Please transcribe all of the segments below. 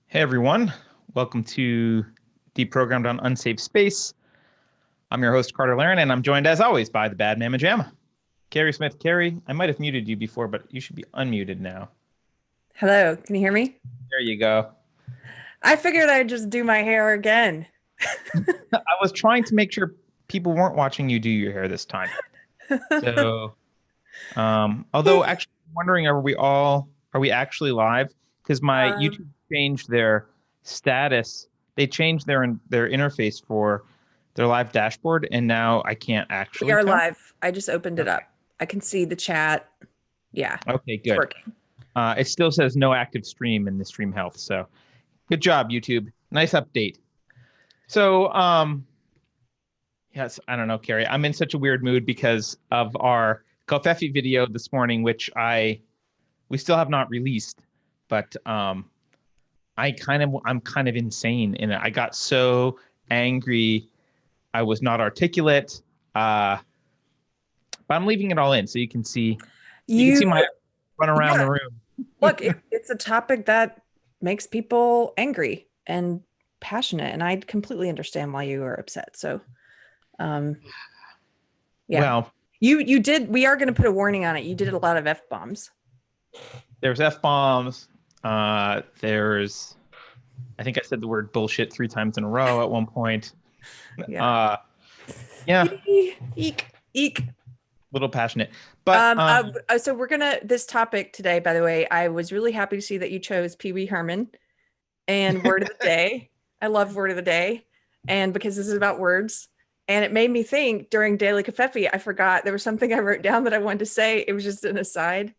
Hey everyone, welcome to Deprogrammed on Unsafe Space. I'm your host, Carter Laren, and I'm joined as always by the bad mamma jamma, Keri Smith. Keri, I might have muted you before, but you should be unmuted now. Hello, can you hear me? There you go. I figured I'd just do my hair again. I was trying to make sure people weren't watching you do your hair this time. So, although actually wondering, are we actually live? Because my Um, YouTube changed their status. They changed their interface for their live dashboard, and now I can't we actually are tell. live. I just opened it Okay. up. I can see the chat. Yeah, Okay, it's good. working. It still says no active stream in the stream health. So good job, YouTube. Nice update. So, yes, I don't know, Keri. I'm in such a weird mood because of our Kofefi video this morning, which we still have not released, but I'm kind of insane in it. I got so angry. I was not articulate. But I'm leaving it all in so you can You, see my run around yeah, the room. look, it's a topic that makes people angry and passionate, and I completely understand why you are upset. So, um, yeah, Well, you did. We are going to put a warning on it. You did a lot of F bombs. there's F bombs. There's I think I said the word bullshit 3 times in a row at one point. Yeah. Uh, yeah, Eek, eek. little passionate, but So we're gonna this topic today, by the way, I was really happy to see that you chose Pee Wee Herman and word of the day. I love word of the day. And because this is about words. And it made me think during Daily Covfefe, I forgot there was something I wrote down that I wanted to say. It was just an aside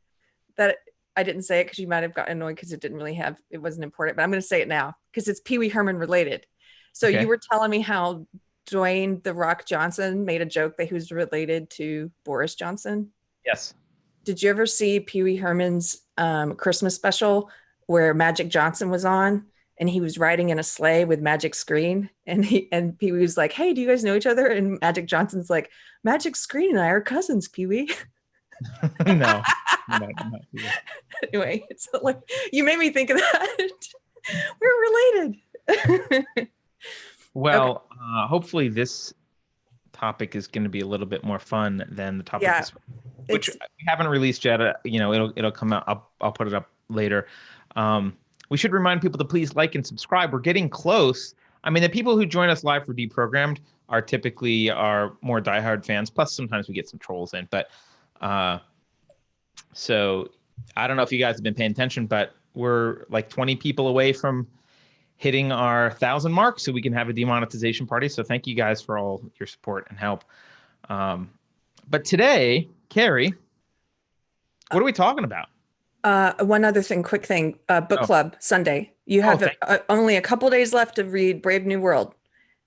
that I didn't say it because you might have gotten annoyed because it wasn't important, but I'm going to say it now because it's Pee Wee Herman related. So you okay. were telling me how Dwayne The Rock Johnson made a joke that he was related to Boris Johnson. Yes. Did you ever see Pee Wee Herman's Christmas special where Magic Johnson was on and he was riding in a sleigh with Magic Screen and Pee Wee was like, "Hey, do you guys know each other?" And Magic Johnson's like, "Magic Screen and I are cousins, Pee Wee." No. Not here. Anyway, so like you made me think of that. We're related. Okay. Well, hopefully this topic is going to be a little bit more fun than the topic Yeah, this, which it's we haven't released yet. It'll come out. I'll put it up later. We should remind people to please like and subscribe. We're getting close. I mean, the people who join us live for Deprogrammed are typically our more diehard fans. Plus, sometimes we get some trolls in. But so I don't know if you guys have been paying attention, but we're like 20 people away from hitting our 1,000 mark, so we can have a demonetization party. So thank you guys for all your support and help. But today, Keri, what are we talking about? one other thing, quick thing. Book Oh, club Sunday. You oh, have thank only a couple days left to read Brave New World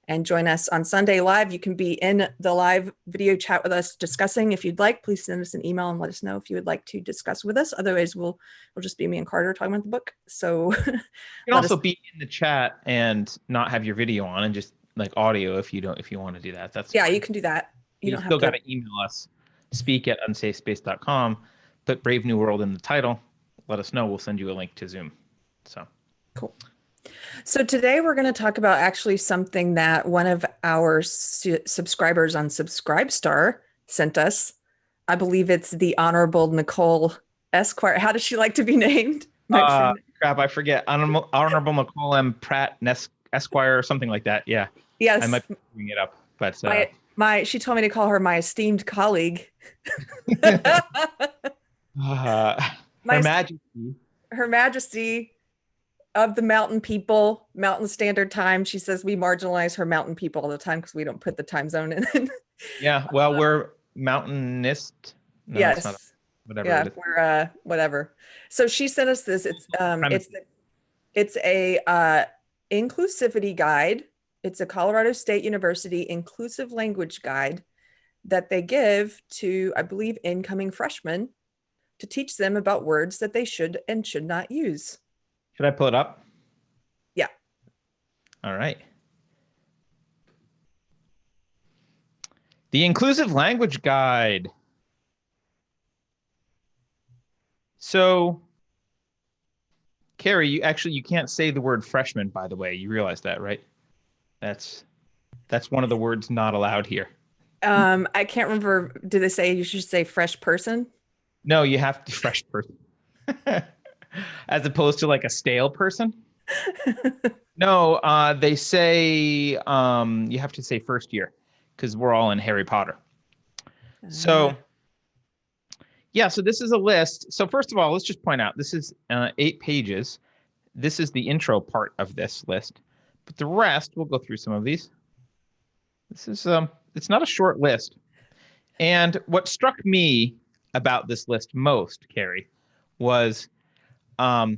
and join us on Sunday live. You can be in the live video chat with us discussing. If you'd like, please send us an email and let us know if you would like to discuss with us. Otherwise, we'll just be me and Carter talking about the book. So You can let us. also be in the chat and not have your video on and just like audio if you want to do that. That's Yeah, you fine. can do that. You You don't have still got to. to email us, speak@unsafespace.com, put Brave New World in the title. Let us know. We'll send you a link to Zoom. So Cool. So today we're going to talk about actually something that one of our subscribers on Subscribestar sent us. I believe it's the Honorable Nicole Esquire. How does she like to be named? My friend. crap, I forget. Honorable Nicole M. Pratt Esquire or something like that. Yeah, I Yes, might be doing it up, but my she told me to call her my esteemed colleague. Her My Majesty. Her Majesty of the mountain people, Mountain Standard Time. She says we marginalize her mountain people all the time because we don't put the time zone in. Yeah, well, we're mountainist. No, it's not. Yes. Whatever Yeah, it is. we're whatever. So she sent us this. It's a inclusivity guide. It's a Colorado State University inclusive language guide that they give to, I believe, incoming freshmen to teach them about words that they should and should not use. Should I pull it up? Yeah. All right. The Inclusive Language Guide. So, Keri, you can't say the word freshman, by the way. You realize that, right? That's one of the words not allowed here. I can't remember. Do they say you should say fresh person? No, you have to fresh person. As opposed to like a stale person. No, they say you have to say first year because we're all in Harry Potter. So yeah, so this is a list. So first of all, let's just point out this is 8 pages. This is the intro part of this list, but the rest we'll go through some of these. This is it's not a short list. And what struck me about this list most, Keri, was I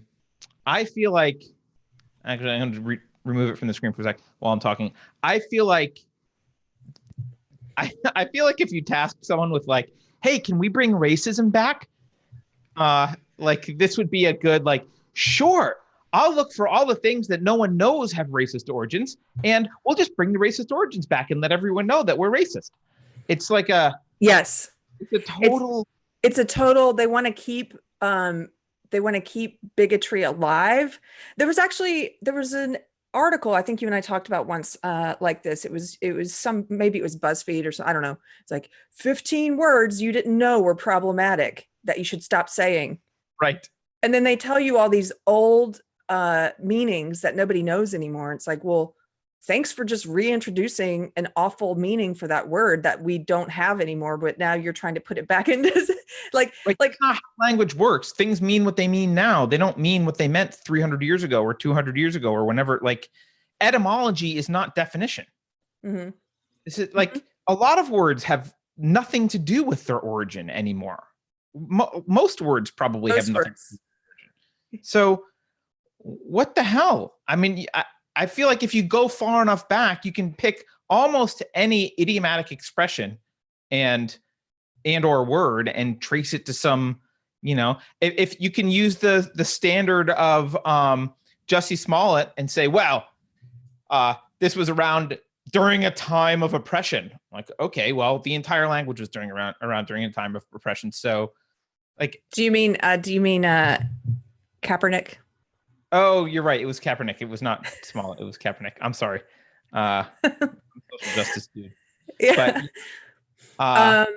feel like actually I'm going to remove it from the screen for a sec while I'm talking. I feel like if you task someone with like, hey, can we bring racism back? Like this would be a good like, sure, I'll look for all the things that no one knows have racist origins, and we'll just bring the racist origins back and let everyone know that we're racist. It's like a yes. It's a total. It's a total. They want to keep bigotry alive. There was an article I think you and I talked about once like this. It was maybe it was BuzzFeed or something. I don't know. It's like 15 words you didn't know were problematic that you should stop saying. Right. And then they tell you all these old meanings that nobody knows anymore. It's like, well, thanks for just reintroducing an awful meaning for that word that we don't have anymore, but now you're trying to put it back into like that's not how language works. Things mean what they mean now. They don't mean what they meant 300 years ago or 200 years ago or whenever. Like etymology is not definition. Mm-hmm. This is like a lot of words have nothing to do with their origin anymore. Most words probably have nothing to do with their origin. So what the hell? I mean, I feel like if you go far enough back, you can pick almost any idiomatic expression and or word and trace it to some, if you can use the standard of Jussie Smollett and say, well, this was around during a time of oppression. Like, okay, well, the entire language was during a time of oppression. So like, do you mean Kaepernick? Oh, you're right. It was Kaepernick. It was not Smollett. It was Kaepernick. I'm sorry. Social justice dude. Yeah. But,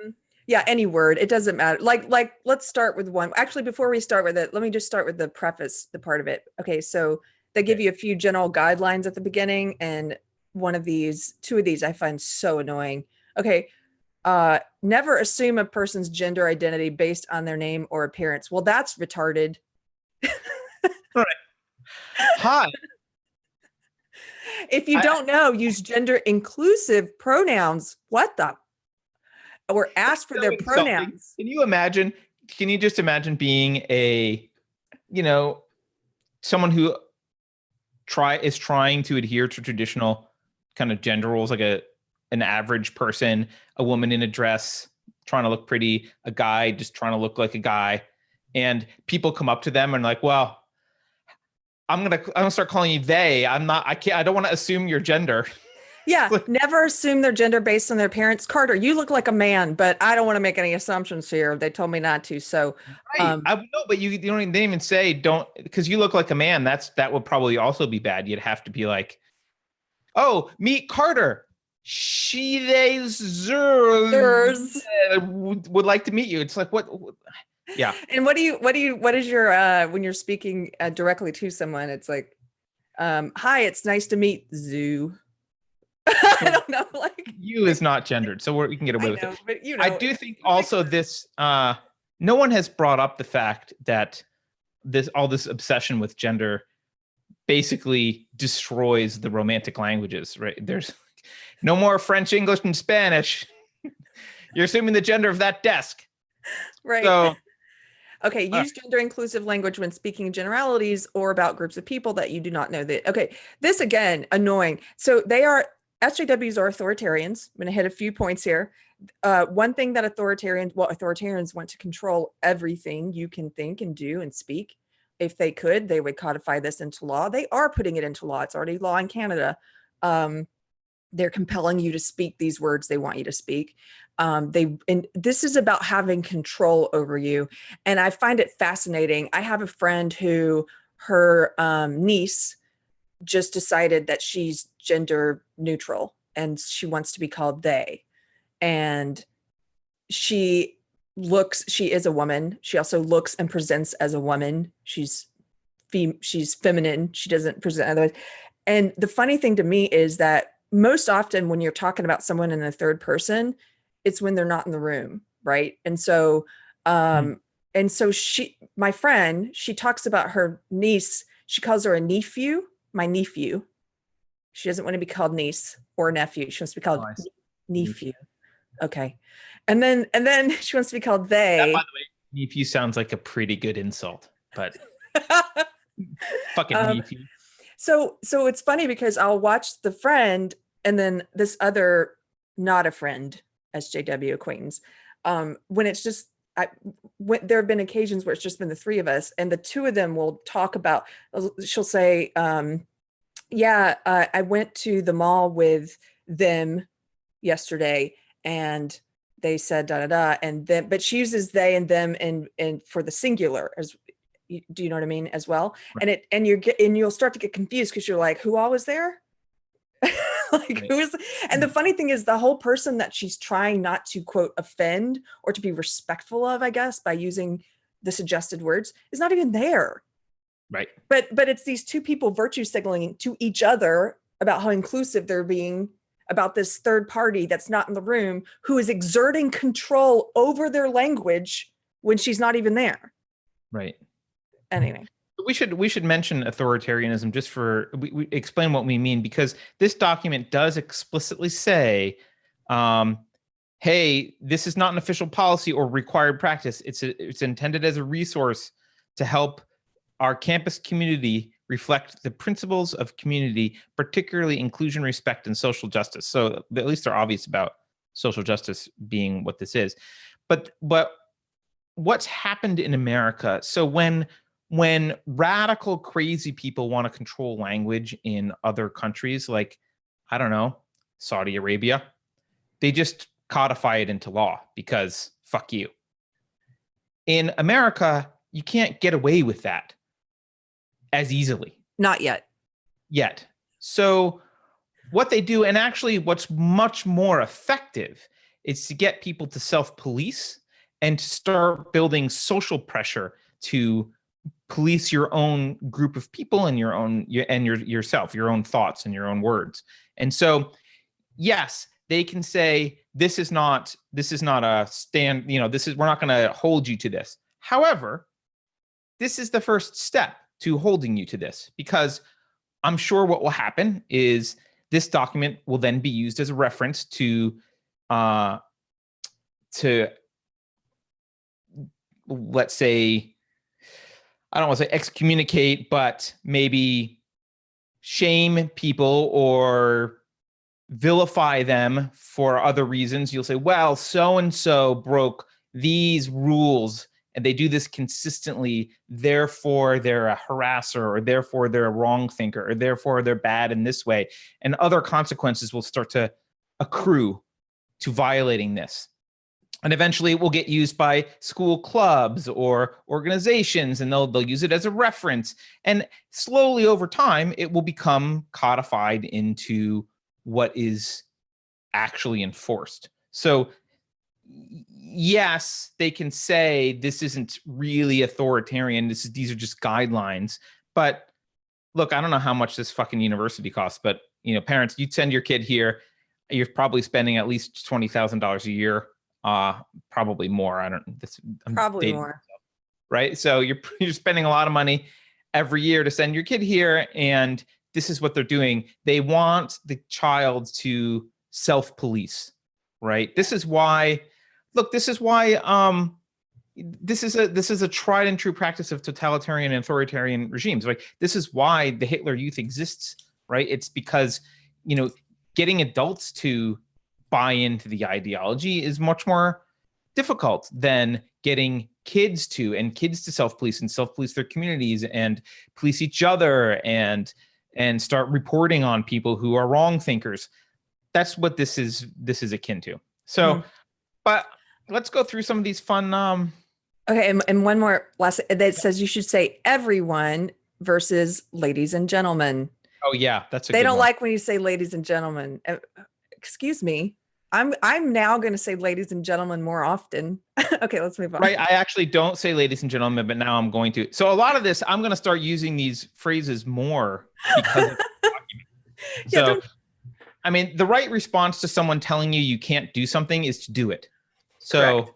yeah, any word. It doesn't matter. Like, let's start with one. Actually, before we start with it, let me just start with the preface, the part of it. Okay, so they give you a few general guidelines at the beginning, and two of these I find so annoying. Okay. Never assume a person's gender identity based on their name or appearance. Well, that's retarded. Right. Hi. If you don't know, use gender inclusive pronouns. What the? Or ask for their pronouns. Can you just imagine being someone who is trying to adhere to traditional kind of gender roles, like an average person, a woman in a dress trying to look pretty, a guy just trying to look like a guy, and people come up to them and like, well, I'm gonna start calling you they. I don't want to assume your gender. Yeah, never assume their gender based on their parents. Carter, you look like a man, but I don't want to make any assumptions here. They told me not to. So right. I know, but you don't even say don't because you look like a man. That would probably also be bad. You'd have to be like, oh, meet Carter. She they would like to meet you. It's like what yeah. And what is your when you're speaking directly to someone, it's like, hi, it's nice to meet Zoo. I don't know, like you is not gendered, so we can get away with it. But I do think also this no one has brought up the fact that all this obsession with gender basically destroys the romantic languages, right? There's no more French, English, and Spanish. You're assuming the gender of that desk. Right. So okay, use gender inclusive language when speaking generalities or about groups of people that you do not know. Okay, this again, annoying. So SJWs are authoritarians. I'm going to hit a few points here. One thing that authoritarians want to control everything you can think and do and speak. If they could, they would codify this into law. They are putting it into law. It's already law in Canada. They're compelling you to speak these words they want you to speak. And this is about having control over you. And I find it fascinating. I have a friend who her niece just decided that she's gender neutral and she wants to be called they. And she is a woman. She also looks and presents as a woman. She's feminine. She doesn't present otherwise. And the funny thing to me is that most often when you're talking about someone in the third person, it's when they're not in the room, right? And so, my friend, she talks about her niece. She calls her a nephew, my nephew. She doesn't want to be called niece or nephew. She wants to be called nephew. Okay. And then she wants to be called they. That, by the way, nephew sounds like a pretty good insult, but fucking nephew. So it's funny because I'll watch the friend and then this other, not a friend, SJW acquaintance. When it's just, there have been occasions where it's just been the three of us, and the two of them will talk about, she'll say, I went to the mall with them yesterday and they said da da da, and then, but she uses they and them and for the singular, as do you know what I mean, as well? Right. And you'll start to get confused because you're like, who all was there? Like, right. Who is? And the funny thing is, the whole person that she's trying not to quote offend or to be respectful of, I guess, by using the suggested words, is not even there. Right. But it's these two people virtue signaling to each other about how inclusive they're being about this third party that's not in the room, who is exerting control over their language when she's not even there. Right. Anyway. We should mention authoritarianism just for we explain what we mean, because this document does explicitly say, hey, this is not an official policy or required practice. It's intended as a resource to help our campus community reflect the principles of community, particularly inclusion, respect, and social justice. So at least they're obvious about social justice being what this is. But what's happened in America? So when radical, crazy people want to control language in other countries, like, I don't know, Saudi Arabia, they just codify it into law because fuck you. In America, you can't get away with that as easily. Not yet. Yet. So what they do, and actually what's much more effective, is to get people to self-police and to start building social pressure to police your own group of people and yourself, your own thoughts and your own words. And so, yes, they can say, this is not a stand, we're not going to hold you to this. However, this is the first step to holding you to this, because I'm sure what will happen is this document will then be used as a reference to let's say, I don't want to say excommunicate, but maybe shame people or vilify them for other reasons. You'll say, well, so-and-so broke these rules and they do this consistently, therefore they're a harasser, or therefore they're a wrong thinker, or therefore they're bad in this way. And other consequences will start to accrue to violating this. And eventually it will get used by school clubs or organizations, and they'll use it as a reference. And slowly over time, it will become codified into what is actually enforced. So yes, they can say this isn't really authoritarian. These are just guidelines. But look, I don't know how much this fucking university costs, but parents, you'd send your kid here, you're probably spending at least $20,000 a year. Probably more. I'm probably more. Myself, right? So you're spending a lot of money every year to send your kid here, and this is what they're doing. They want the child to self-police, right? This is why. Look, this is why. This is a tried and true practice of totalitarian and authoritarian regimes. Like, this is why the Hitler Youth exists, right? It's because getting adults to buy into the ideology is much more difficult than getting kids to self-police and self-police their communities and police each other and start reporting on people who are wrong thinkers. That's what this is akin to. So, but let's go through some of these fun. Okay, and one more last that says you should say everyone versus ladies and gentlemen. Oh yeah, that's a They good don't one. like when you say ladies and gentlemen. Excuse me. I'm now going to say ladies and gentlemen more often. Okay, let's move on. Right. I actually don't say ladies and gentlemen, but now I'm going to. So a lot of this, I'm going to start using these phrases more because of the document. Yeah, So, I mean, the right response to someone telling you you can't do something is to do it. So,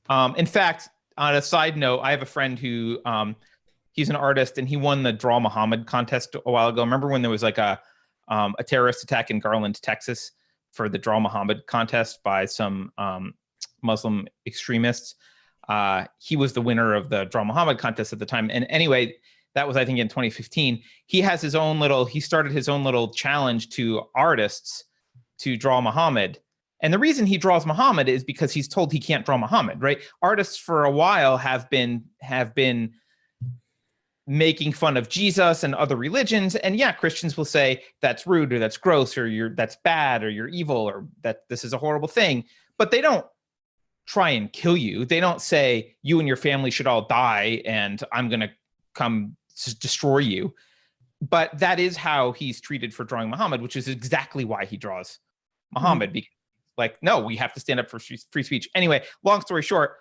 in fact, on a side note, I have a friend who, he's an artist and he won the Draw Muhammad contest a while ago. Remember when there was like a terrorist attack in Garland, Texas for the Draw Muhammad contest by some Muslim extremists? He was the winner of the Draw Muhammad contest at the time. And anyway, that was, I think, in 2015. He started his own little challenge to artists to draw Muhammad. And the reason he draws Muhammad is because he's told he can't draw Muhammad, right? Artists for a while have been making fun of Jesus and other religions. And yeah, Christians will say that's rude or that's gross or that's bad or you're evil or that this is a horrible thing. But they don't try and kill you. They don't say you and your family should all die and I'm going to come destroy you. But that is how he's treated for drawing Muhammad, which is exactly why he draws Muhammad. Because, like, no, we have to stand up for free speech. Anyway, long story short,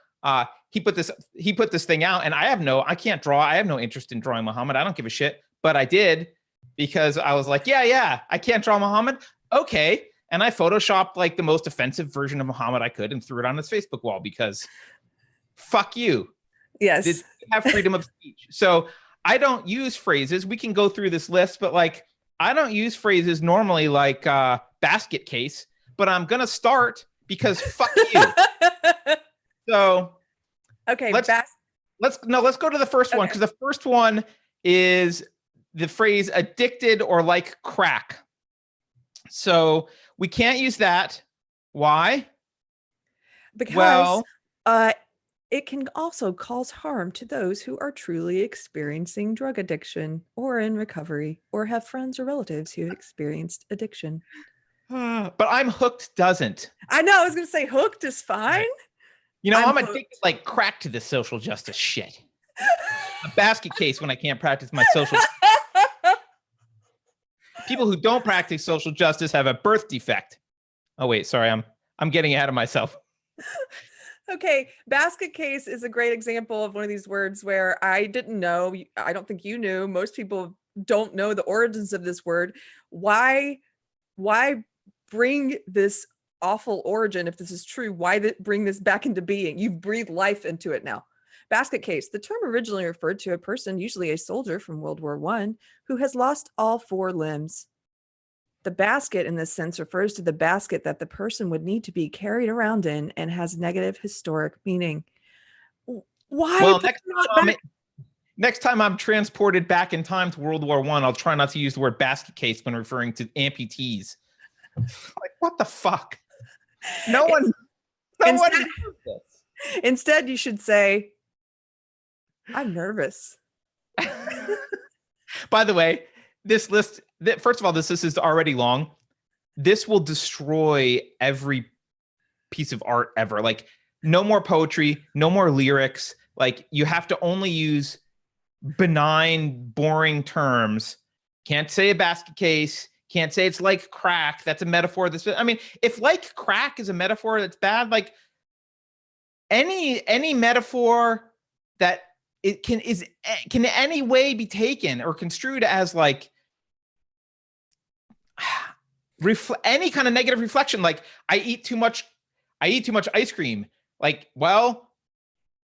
he put this thing out, and I can't draw. I have no interest in drawing Muhammad. I don't give a shit. But I did because I was like, yeah, I can't draw Muhammad. Okay. And I photoshopped like the most offensive version of Muhammad I could and threw it on his Facebook wall because fuck you. Yes. Did have freedom of speech. So I don't use phrases. We can go through this list, but like I don't use phrases normally like basket case, but I'm going to start because fuck you. So okay, let's go to the first one, because the first one is the phrase addicted or like crack. So we can't use that. Why? Because it can also cause harm to those who are truly experiencing drug addiction or in recovery or have friends or relatives who experienced addiction. But I'm hooked doesn't. I know, I was going to say hooked is fine. You know, I'm addicted like crack to this social justice shit. A basket case when I can't practice my social. People who don't practice social justice have a birth defect. Oh wait, sorry, I'm getting ahead of myself. Okay, basket case is a great example of one of these words where I didn't know. I don't think you knew. Most people don't know the origins of this word. Why bring this awful origin if this is true? Why bring this back into being? You've breathed life into it now. Basket case. The term originally referred to a person, usually a soldier from World War I, who has lost all 4 limbs. The basket in this sense refers to the basket that the person would need to be carried around in and has negative historic meaning. Why? Well, next time I'm transported back in time to World War I, I'll try not to use the word basket case when referring to amputees. Like, what the fuck? No one knows this. Instead, you should say, I'm nervous. By the way, this list, first of all, this list is already long. This will destroy every piece of art ever. Like, no more poetry, no more lyrics. Like, you have to only use benign, boring terms. Can't say a basket case. Can't say it's like crack. That's a metaphor. I mean, if like crack is a metaphor that's bad, like any metaphor that it can in any way be taken or construed as like any kind of negative reflection, like I eat too much ice cream. Like, well,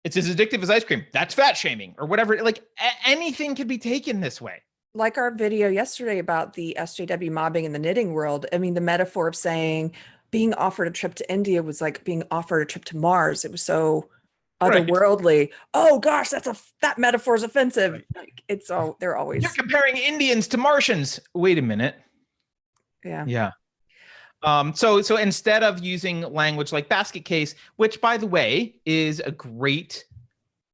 it's as addictive as ice cream. That's fat shaming or whatever. Like anything can be taken this way. Like our video yesterday about the SJW mobbing in the knitting world. I mean, the metaphor of saying being offered a trip to India was like being offered a trip to Mars. It was so otherworldly. Right. Oh gosh, that metaphor is offensive. Right. Like, they're always. You're comparing Indians to Martians. Wait a minute. Yeah. Yeah. So instead of using language like basket case, which by the way is a great,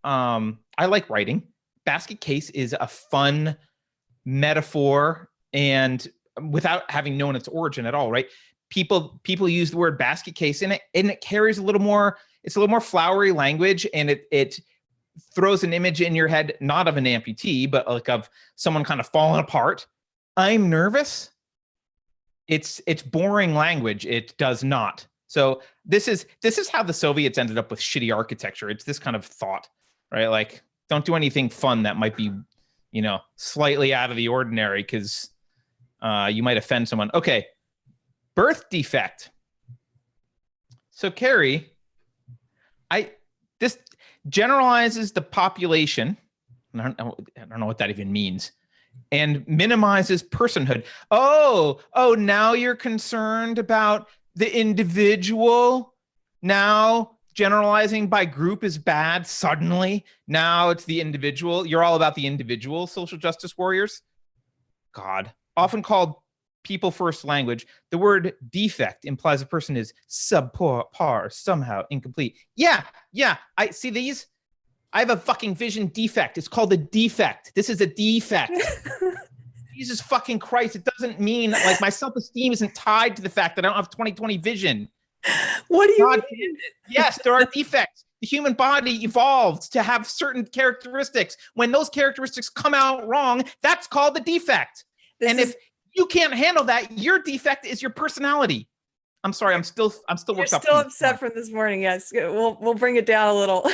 I like writing. Basket case is a fun metaphor, and without having known its origin at all, right? People use the word basket case and it carries a little more. It's a little more flowery language, and it throws an image in your head, not of an amputee, but like of someone kind of falling apart. I'm nervous. It's boring language. It does not. So this is how the Soviets ended up with shitty architecture. It's this kind of thought, right? Like, don't do anything fun that might be, slightly out of the ordinary, because you might offend someone. Okay, birth defect. So Keri, this generalizes the population. I don't know what that even means. And minimizes personhood. Oh, now you're concerned about the individual. Now generalizing by group is bad suddenly. Now it's the individual. You're all about the individual, social justice warriors. God. Often called people first language, the word defect implies a person is subpar, somehow incomplete. Yeah. I see these. I have a fucking vision defect. It's called a defect. This is a defect. Jesus fucking Christ. It doesn't mean like my self-esteem isn't tied to the fact that I don't have 20/20 vision. What do you mean? Yes, there are defects. The human body evolved to have certain characteristics. When those characteristics come out wrong, that's called the defect. If you can't handle that, your defect is your personality. I'm sorry. I'm still worked up. You're still upset from this morning. Yes, we'll bring it down a little.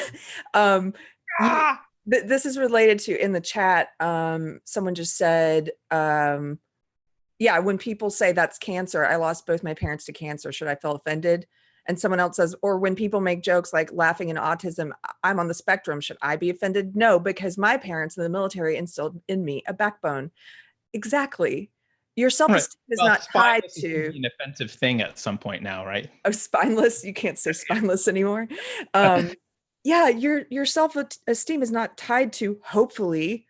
This is related to in the chat. Someone just said, yeah, when people say that's cancer, I lost both my parents to cancer. Should I feel offended? And someone else says, or when people make jokes like laughing in autism, I'm on the spectrum. Should I be offended? No, because my parents in the military instilled in me a backbone. Exactly. Your self-esteem is not tied to an offensive thing at some point now, right? Oh, spineless. You can't say spineless anymore. Yeah, your self-esteem is not tied to, hopefully,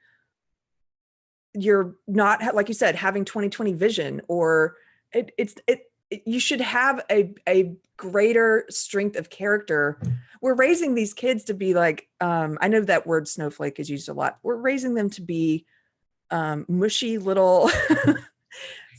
you're not, like you said, having 20/20 vision, or you should have a greater strength of character. We're raising these kids to be like, I know that word snowflake is used a lot. We're raising them to be mushy little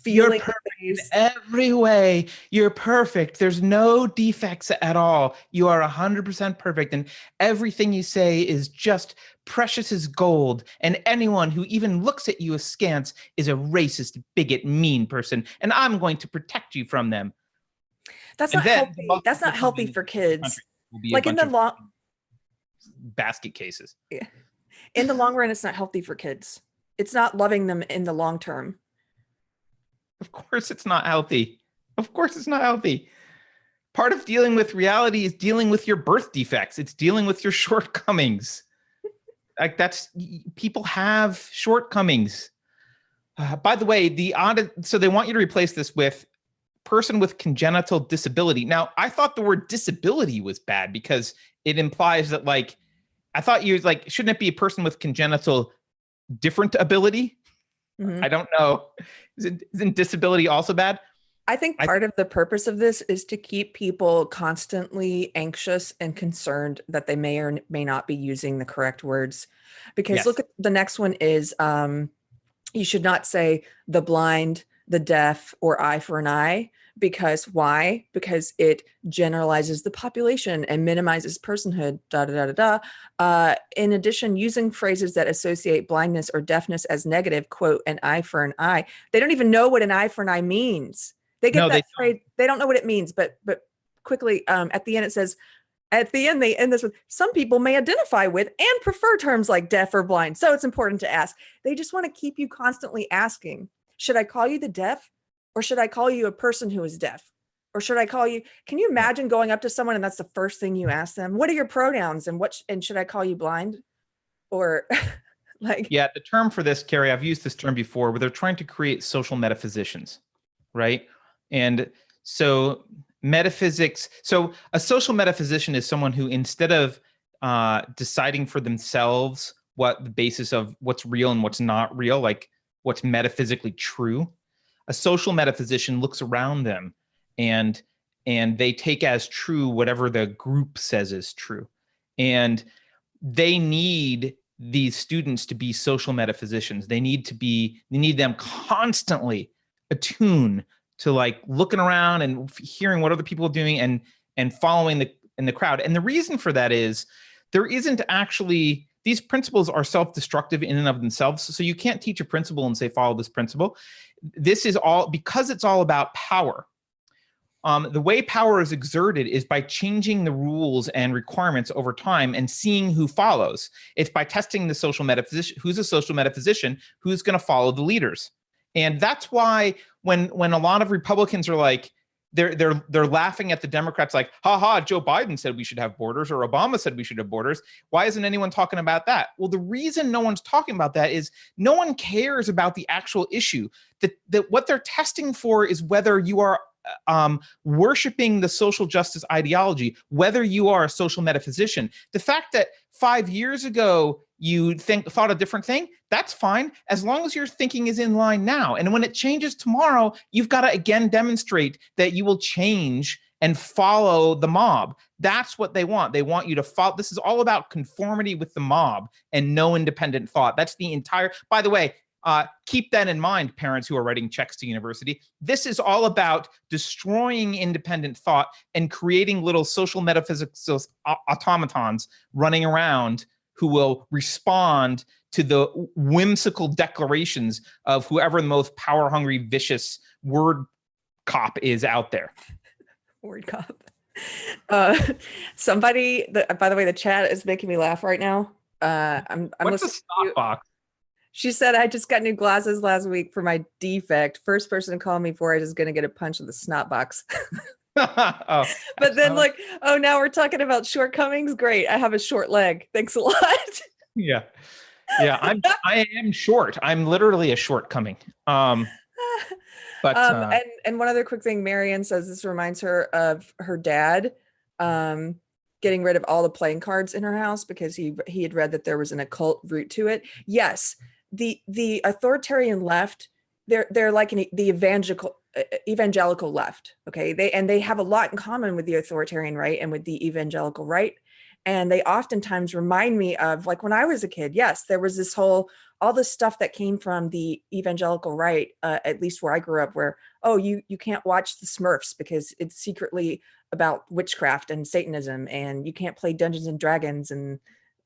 feeling. You're perfect in every way. You're perfect. There's no defects at all. You are 100% perfect. And everything you say is just precious as gold. And anyone who even looks at you askance is a racist, bigot, mean person. And I'm going to protect you from them. That's not healthy. That's not healthy for kids. Like in the long basket cases. Yeah. In the long run, it's not healthy for kids. It's not loving them in the long term. Of course it's not healthy. Of course it's not healthy. Part of dealing with reality is dealing with your birth defects. It's dealing with your shortcomings. Like people have shortcomings. By the way, so they want you to replace this with person with congenital disability. Now, I thought the word disability was bad because it implies that I thought you shouldn't it be a person with congenital different ability? Mm-hmm. I don't know. Isn't disability also bad? I think part of the purpose of this is to keep people constantly anxious and concerned that they may or may not be using the correct words. Because yes. Look at the next one is you should not say the blind, the deaf, or eye for an eye. Because why? Because it generalizes the population and minimizes personhood, in addition, using phrases that associate blindness or deafness as negative, quote, an eye for an eye. They don't even know what an eye for an eye means. They get that phrase. They don't know what it means, but quickly at the end, it says, at the end, they end this with, some people may identify with and prefer terms like deaf or blind. So it's important to ask. They just want to keep you constantly asking, should I call you the deaf? Or should I call you a person who is deaf? Or should I call you, can you imagine going up to someone and that's the first thing you ask them? What are your pronouns and should I call you blind? Or Yeah, the term for this, Keri, I've used this term before, where they're trying to create social metaphysicians, right? And so so a social metaphysician is someone who, instead of deciding for themselves what the basis of what's real and what's not real, like what's metaphysically true, a social metaphysician looks around them and they take as true whatever the group says is true. And they need these students to be social metaphysicians. They need them constantly attuned to looking around and hearing what other people are doing and following in the crowd. And the reason for that is there isn't actually, these principles are self-destructive in and of themselves. So you can't teach a principle and say, follow this principle. This is all, because it's all about power. The way power is exerted is by changing the rules and requirements over time and seeing who follows. It's by testing the social metaphysician, who's a social metaphysician, who's going to follow the leaders. And that's why when a lot of Republicans are like, they're laughing at the Democrats like, ha, Joe Biden said we should have borders, or Obama said we should have borders. Why isn't anyone talking about that? Well, the reason no one's talking about that is no one cares about the actual issue. That what they're testing for is whether you are worshiping the social justice ideology, whether you are a social metaphysician. The fact that 5 years ago you thought a different thing, that's fine, as long as your thinking is in line now. And when it changes tomorrow, you've got to again demonstrate that you will change and follow the mob. That's what they want. They want you to follow. This is all about conformity with the mob and no independent thought. That's the entire, by the way, keep that in mind, parents who are writing checks to university. This is all about destroying independent thought and creating little social metaphysics automatons running around who will respond to the whimsical declarations of whoever the most power-hungry, vicious word cop is out there. Word cop. Somebody, by the way, the chat is making me laugh right now. I'm What's the listening stop box? She said, I just got new glasses last week for my defect. First person to call me for it is going to get a punch in the snot box. Oh, but then like, oh, now we're talking about shortcomings. Great. I have a short leg. Thanks a lot. Yeah. I am short. I'm literally a shortcoming. And one other quick thing, Marianne says this reminds her of her dad getting rid of all the playing cards in her house because he had read that there was an occult root to it. Yes. The authoritarian left, they're like the evangelical left. Okay. They have a lot in common with the authoritarian right and with the evangelical right. And they oftentimes remind me of like when I was a kid. Yes, there was all this stuff that came from the evangelical right, at least where I grew up, where, oh, you can't watch the Smurfs because it's secretly about witchcraft and Satanism, and you can't play Dungeons and Dragons. And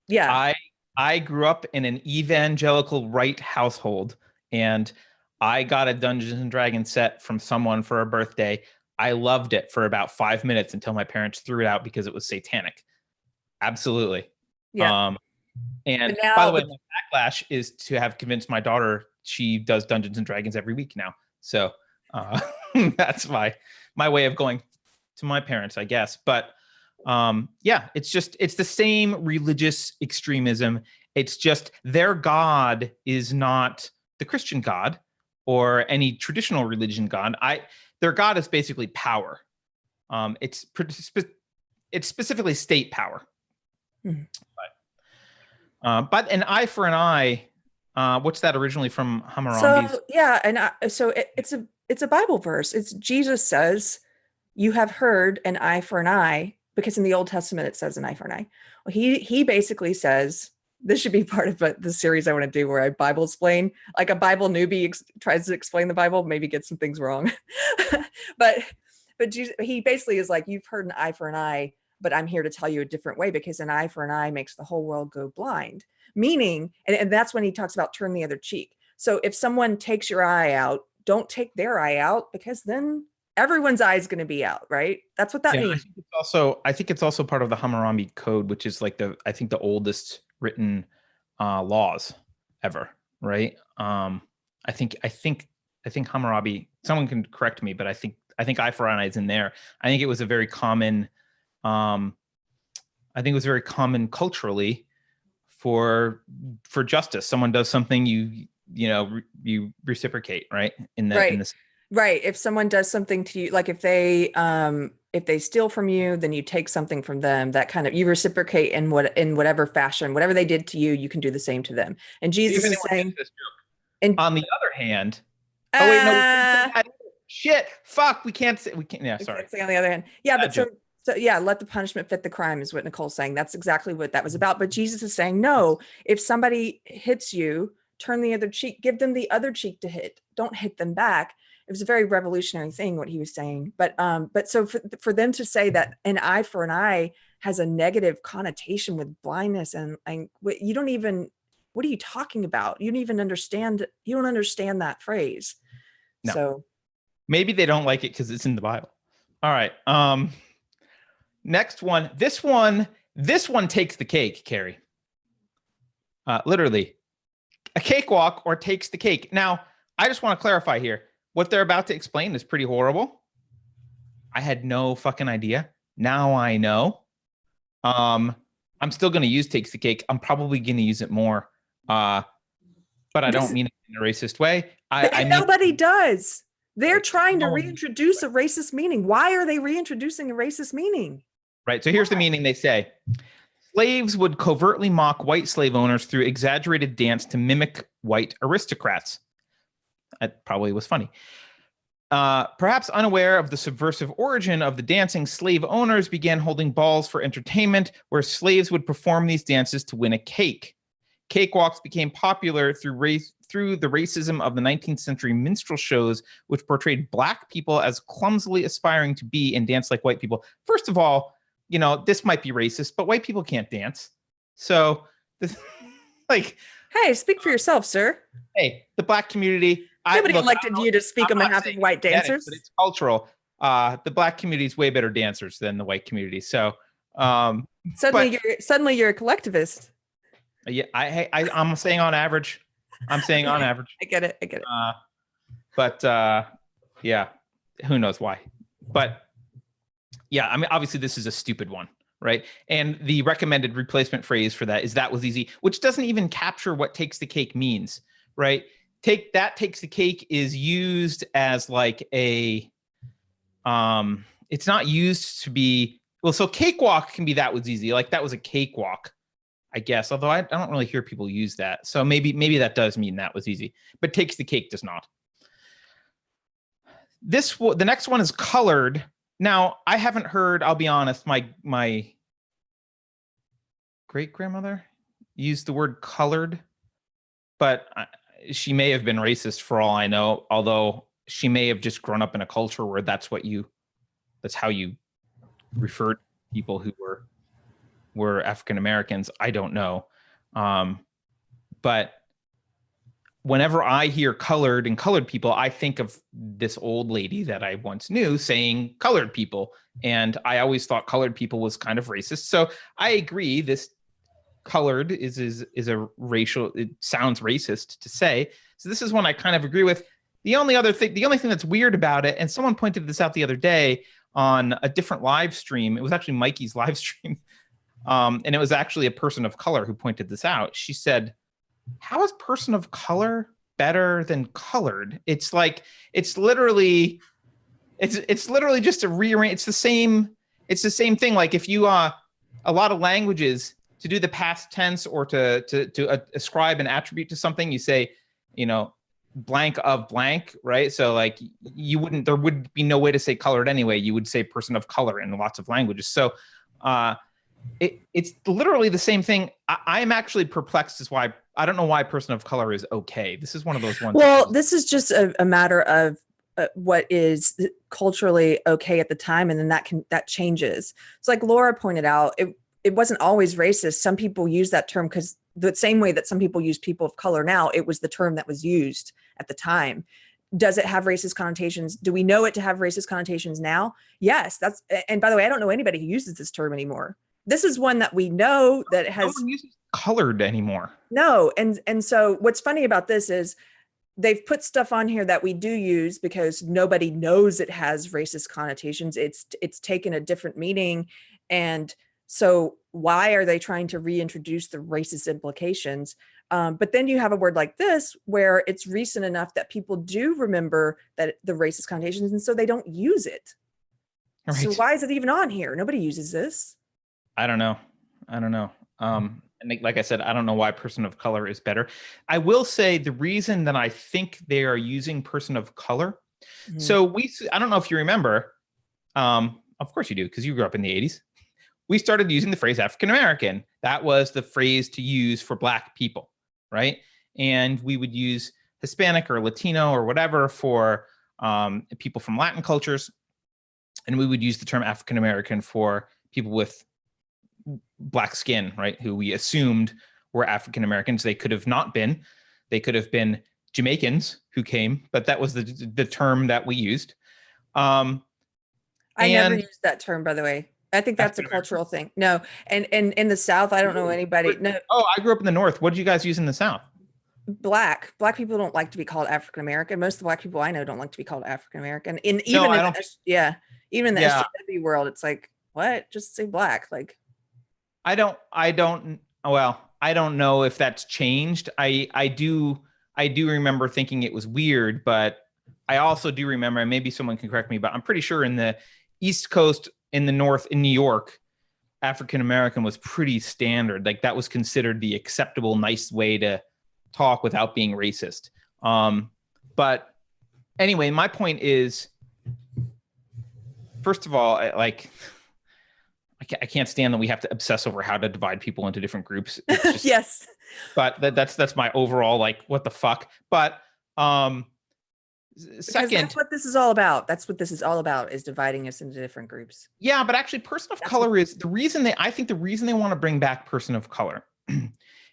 yeah. I grew up in an evangelical right household, and I got a Dungeons and Dragons set from someone for a birthday. I loved it for about 5 minutes until my parents threw it out because it was satanic. Absolutely. Yeah. And by the way, my backlash is to have convinced my daughter she does Dungeons and Dragons every week now. So that's my way of going to my parents, I guess. But yeah, it's the same religious extremism. It's just their God is not the Christian God or any traditional religion God. Their God is basically power. It's specifically state power. Mm-hmm. But an eye for an eye. What's that originally from Hammurabi's? So yeah, and it's a Bible verse. It's Jesus says, "You have heard an eye for an eye," because in the Old Testament it says an eye for an eye. Well, he basically says this should be part of the series I want to do where I Bible explain, like a Bible newbie tries to explain the Bible, maybe get some things wrong, but Jesus, he basically is like, "You've heard an eye for an eye, but I'm here to tell you a different way because an eye for an eye makes the whole world go blind." Meaning, and that's when he talks about turn the other cheek. So if someone takes your eye out, don't take their eye out, because then everyone's eye is going to be out, right? That's what that means. I think it's also part of the Hammurabi Code, which is like the oldest written laws ever, right? I think Hammurabi, someone can correct me, but I think eye for eye is in there. I think it was a very common culturally for justice. Someone does something, you reciprocate, right? Right. If someone does something to you, like if they steal from you, then you take something from them. That kind of, you reciprocate in whatever fashion, whatever they did to you, you can do the same to them. And Jesus is saying, on the other hand, oh wait, no, shit, fuck, we can't. Yeah, sorry. Can't say on the other hand, yeah, but so yeah, let the punishment fit the crime is what Nicole's saying. That's exactly what that was about. But Jesus is saying, no, if somebody hits you, turn the other cheek, give them the other cheek to hit. Don't hit them back. It was a very revolutionary thing, what he was saying. But so for them to say that an eye for an eye has a negative connotation with blindness and you don't even, what are you talking about? You don't even understand, you don't understand that phrase. No. So maybe they don't like it because it's in the Bible. All right. Next one. This one takes the cake, Keri. Literally, a cakewalk or takes the cake. Now, I just want to clarify here. What they're about to explain is pretty horrible. I had no fucking idea. Now I know. I'm still going to use takes the cake. I'm probably going to use it more. But I don't mean it in a racist way. I mean, nobody does. They're trying to reintroduce a racist meaning. Why are they reintroducing a racist meaning? Right. So here's the meaning they say. Slaves would covertly mock white slave owners through exaggerated dance to mimic white aristocrats. That probably was funny. Perhaps unaware of the subversive origin of the dancing, slave owners began holding balls for entertainment where slaves would perform these dances to win a cake. Cakewalks became popular through the racism of the 19th century minstrel shows, which portrayed black people as clumsily aspiring to be and dance like white people. First of all, you know, this might be racist, but white people can't dance. So, like... Hey, speak for yourself, sir. Hey, the black community... Nobody elected you to speak on behalf of white dancers. But it's cultural. The black community is way better dancers than the white community. So suddenly you're a collectivist. Yeah, I'm saying on average. I'm saying on average. I get it. But yeah, who knows why? But yeah, I mean, obviously this is a stupid one, right? And the recommended replacement phrase for that is "that was easy," which doesn't even capture what "takes the cake" means, right? Takes the cake is used as like a, it's not used to be, well, so cakewalk can be "that was easy," like that was a cakewalk, I guess, although I don't really hear people use that. So maybe that does mean that was easy, but takes the cake does not. The next one is colored. Now, I haven't heard, I'll be honest, my great-grandmother used the word colored, but she may have been racist for all I know, although she may have just grown up in a culture where that's how you referred to people who were African Americans. I don't know. But whenever I hear colored and colored people, I think of this old lady that I once knew saying colored people. And I always thought colored people was kind of racist. So I agree, this colored is a racial, it sounds racist to say. So this is one I kind of agree with. The only thing that's weird about it, and someone pointed this out the other day on a different live stream, it was actually Mikey's live stream, and it was actually a person of color who pointed this out. She said, how is person of color better than colored? It's like, it's literally just a rearrange. It's the same thing. Like if you, a lot of languages, to do the past tense or to ascribe an attribute to something, you say, you know, blank of blank, right? So like there would be no way to say colored anyway. You would say person of color in lots of languages. So it's literally the same thing. I am actually perplexed as why, I don't know why person of color is okay. This is one of those ones. Well, this is just a matter of what is culturally okay at the time. And then that changes. It's like Laura pointed out, it wasn't always racist. Some people use that term because the same way that some people use people of color now, it was the term that was used at the time. Does it have racist connotations? Do we know it to have racist connotations now? Yes. And by the way, I don't know anybody who uses this term anymore. This is one that we know that it has. No one uses colored anymore. No. And so what's funny about this is they've put stuff on here that we do use because nobody knows it has racist connotations. It's taken a different meaning. And so why are they trying to reintroduce the racist implications? But then you have a word like this where it's recent enough that people do remember that the racist connotations, and so they don't use it. Right. So why is it even on here? Nobody uses this. I don't know. And like I said, I don't know why person of color is better. I will say the reason that I think they are using person of color. Mm-hmm. So I don't know if you remember, of course you do, because you grew up in the 80s. We started using the phrase African American. That was the phrase to use for Black people, right? And we would use Hispanic or Latino or whatever for people from Latin cultures. And we would use the term African American for people with black skin, right? Who we assumed were African Americans. They could have not been. They could have been Jamaicans who came, but that was the term that we used. I never used that term, by the way. I think that's a cultural thing. No, and in the South, I don't know anybody. No. Oh, I grew up in the North. What did you guys use in the South? Black people don't like to be called African American. Most of the black people I know don't like to be called African American. Even in the SJW world, it's like, what? Just say black. Like, I don't know if that's changed. I do remember thinking it was weird, but I also do remember, and maybe someone can correct me, but I'm pretty sure in the East Coast, in the North, in New York, African American was pretty standard. Like that was considered the acceptable, nice way to talk without being racist. But anyway, my point is, first of all, I can't stand that we have to obsess over how to divide people into different groups. Just, yes. But that's my overall, like, what the fuck? But second, that's what this is all about. That's what this is all about, is dividing us into different groups. Yeah, but actually person of color is the reason I think the reason they want to bring back person of color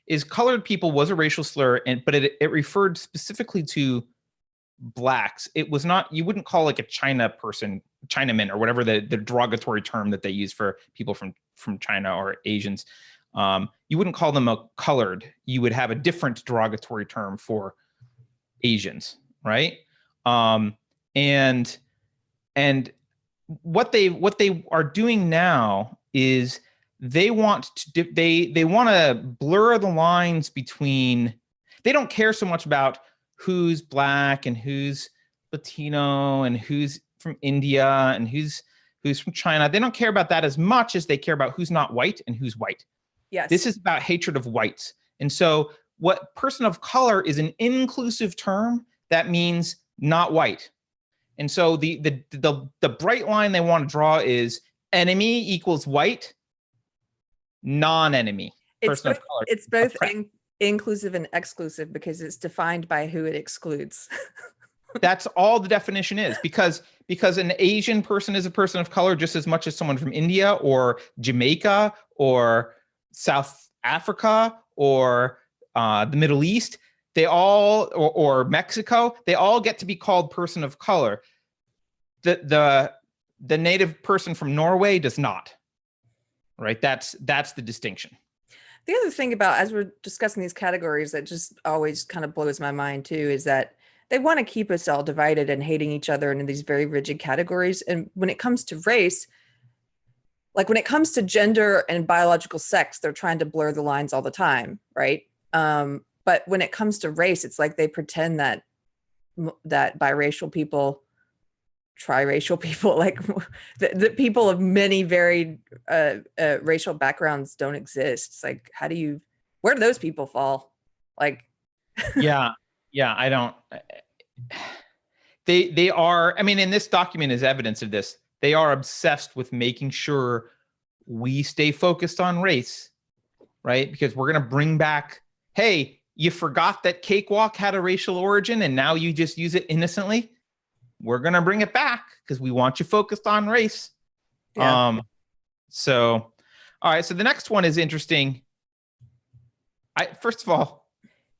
is colored people was a racial slur, but it referred specifically to blacks. It was not, you wouldn't call like a Chinaman or whatever the derogatory term that they use for people from China or Asians. You wouldn't call them a colored. You would have a different derogatory term for Asians, right? And what they are doing now is they want to blur the lines between. They don't care so much about who's black and who's Latino and who's from India and who's from China. They don't care about that as much as they care about who's not white and who's white. Yes. This is about hatred of whites. And so what person of color is an inclusive term that means not white. And so the bright line they want to draw is enemy equals white, non-enemy person of color. It's both inclusive and exclusive because it's defined by who it excludes. That's all the definition is, because an Asian person is a person of color just as much as someone from India or Jamaica or South Africa or the Middle East. They all, or Mexico, they all get to be called person of color. The native person from Norway does not, right? That's the distinction. The other thing about, as we're discussing these categories, that just always kind of blows my mind too, is that they want to keep us all divided and hating each other into these very rigid categories. And when it comes to race, like when it comes to gender and biological sex, they're trying to blur the lines all the time, right? But when it comes to race, it's like they pretend that biracial people, triracial people, like the people of many varied racial backgrounds don't exist. It's like, where do those people fall? Like, yeah, I don't. They are. I mean, and this document is evidence of this. They are obsessed with making sure we stay focused on race, right? Because we're gonna bring back, hey, you forgot that cakewalk had a racial origin and now you just use it innocently. We're going to bring it back because we want you focused on race. Yeah. So, all right. So the next one is interesting. First of all,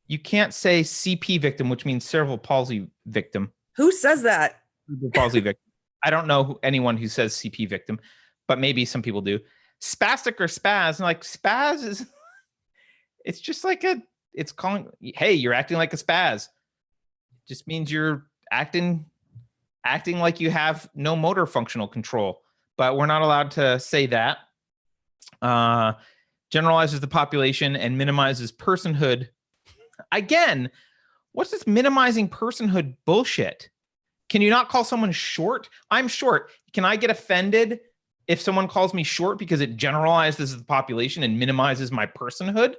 you can't say CP victim, which means cerebral palsy victim. Who says that? Cerebral palsy victim. I don't know anyone who says CP victim, but maybe some people do. Spastic or spaz, and like spaz is, it's just like it's calling, hey, you're acting like a spaz. It just means you're acting like you have no motor functional control, but we're not allowed to say that. Generalizes the population and minimizes personhood. Again, what's this minimizing personhood bullshit? Can you not call someone short? I'm short. Can I get offended if someone calls me short because it generalizes the population and minimizes my personhood?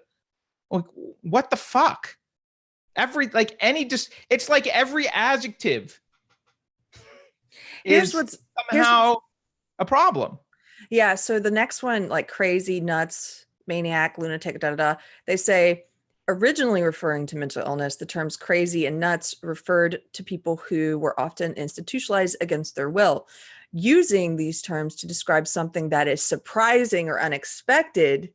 Like, what the fuck? It's like every adjective is somehow a problem. Yeah. So the next one, like crazy, nuts, maniac, lunatic, they say, originally referring to mental illness, the terms crazy and nuts referred to people who were often institutionalized against their will. using these terms to describe something that is surprising or unexpected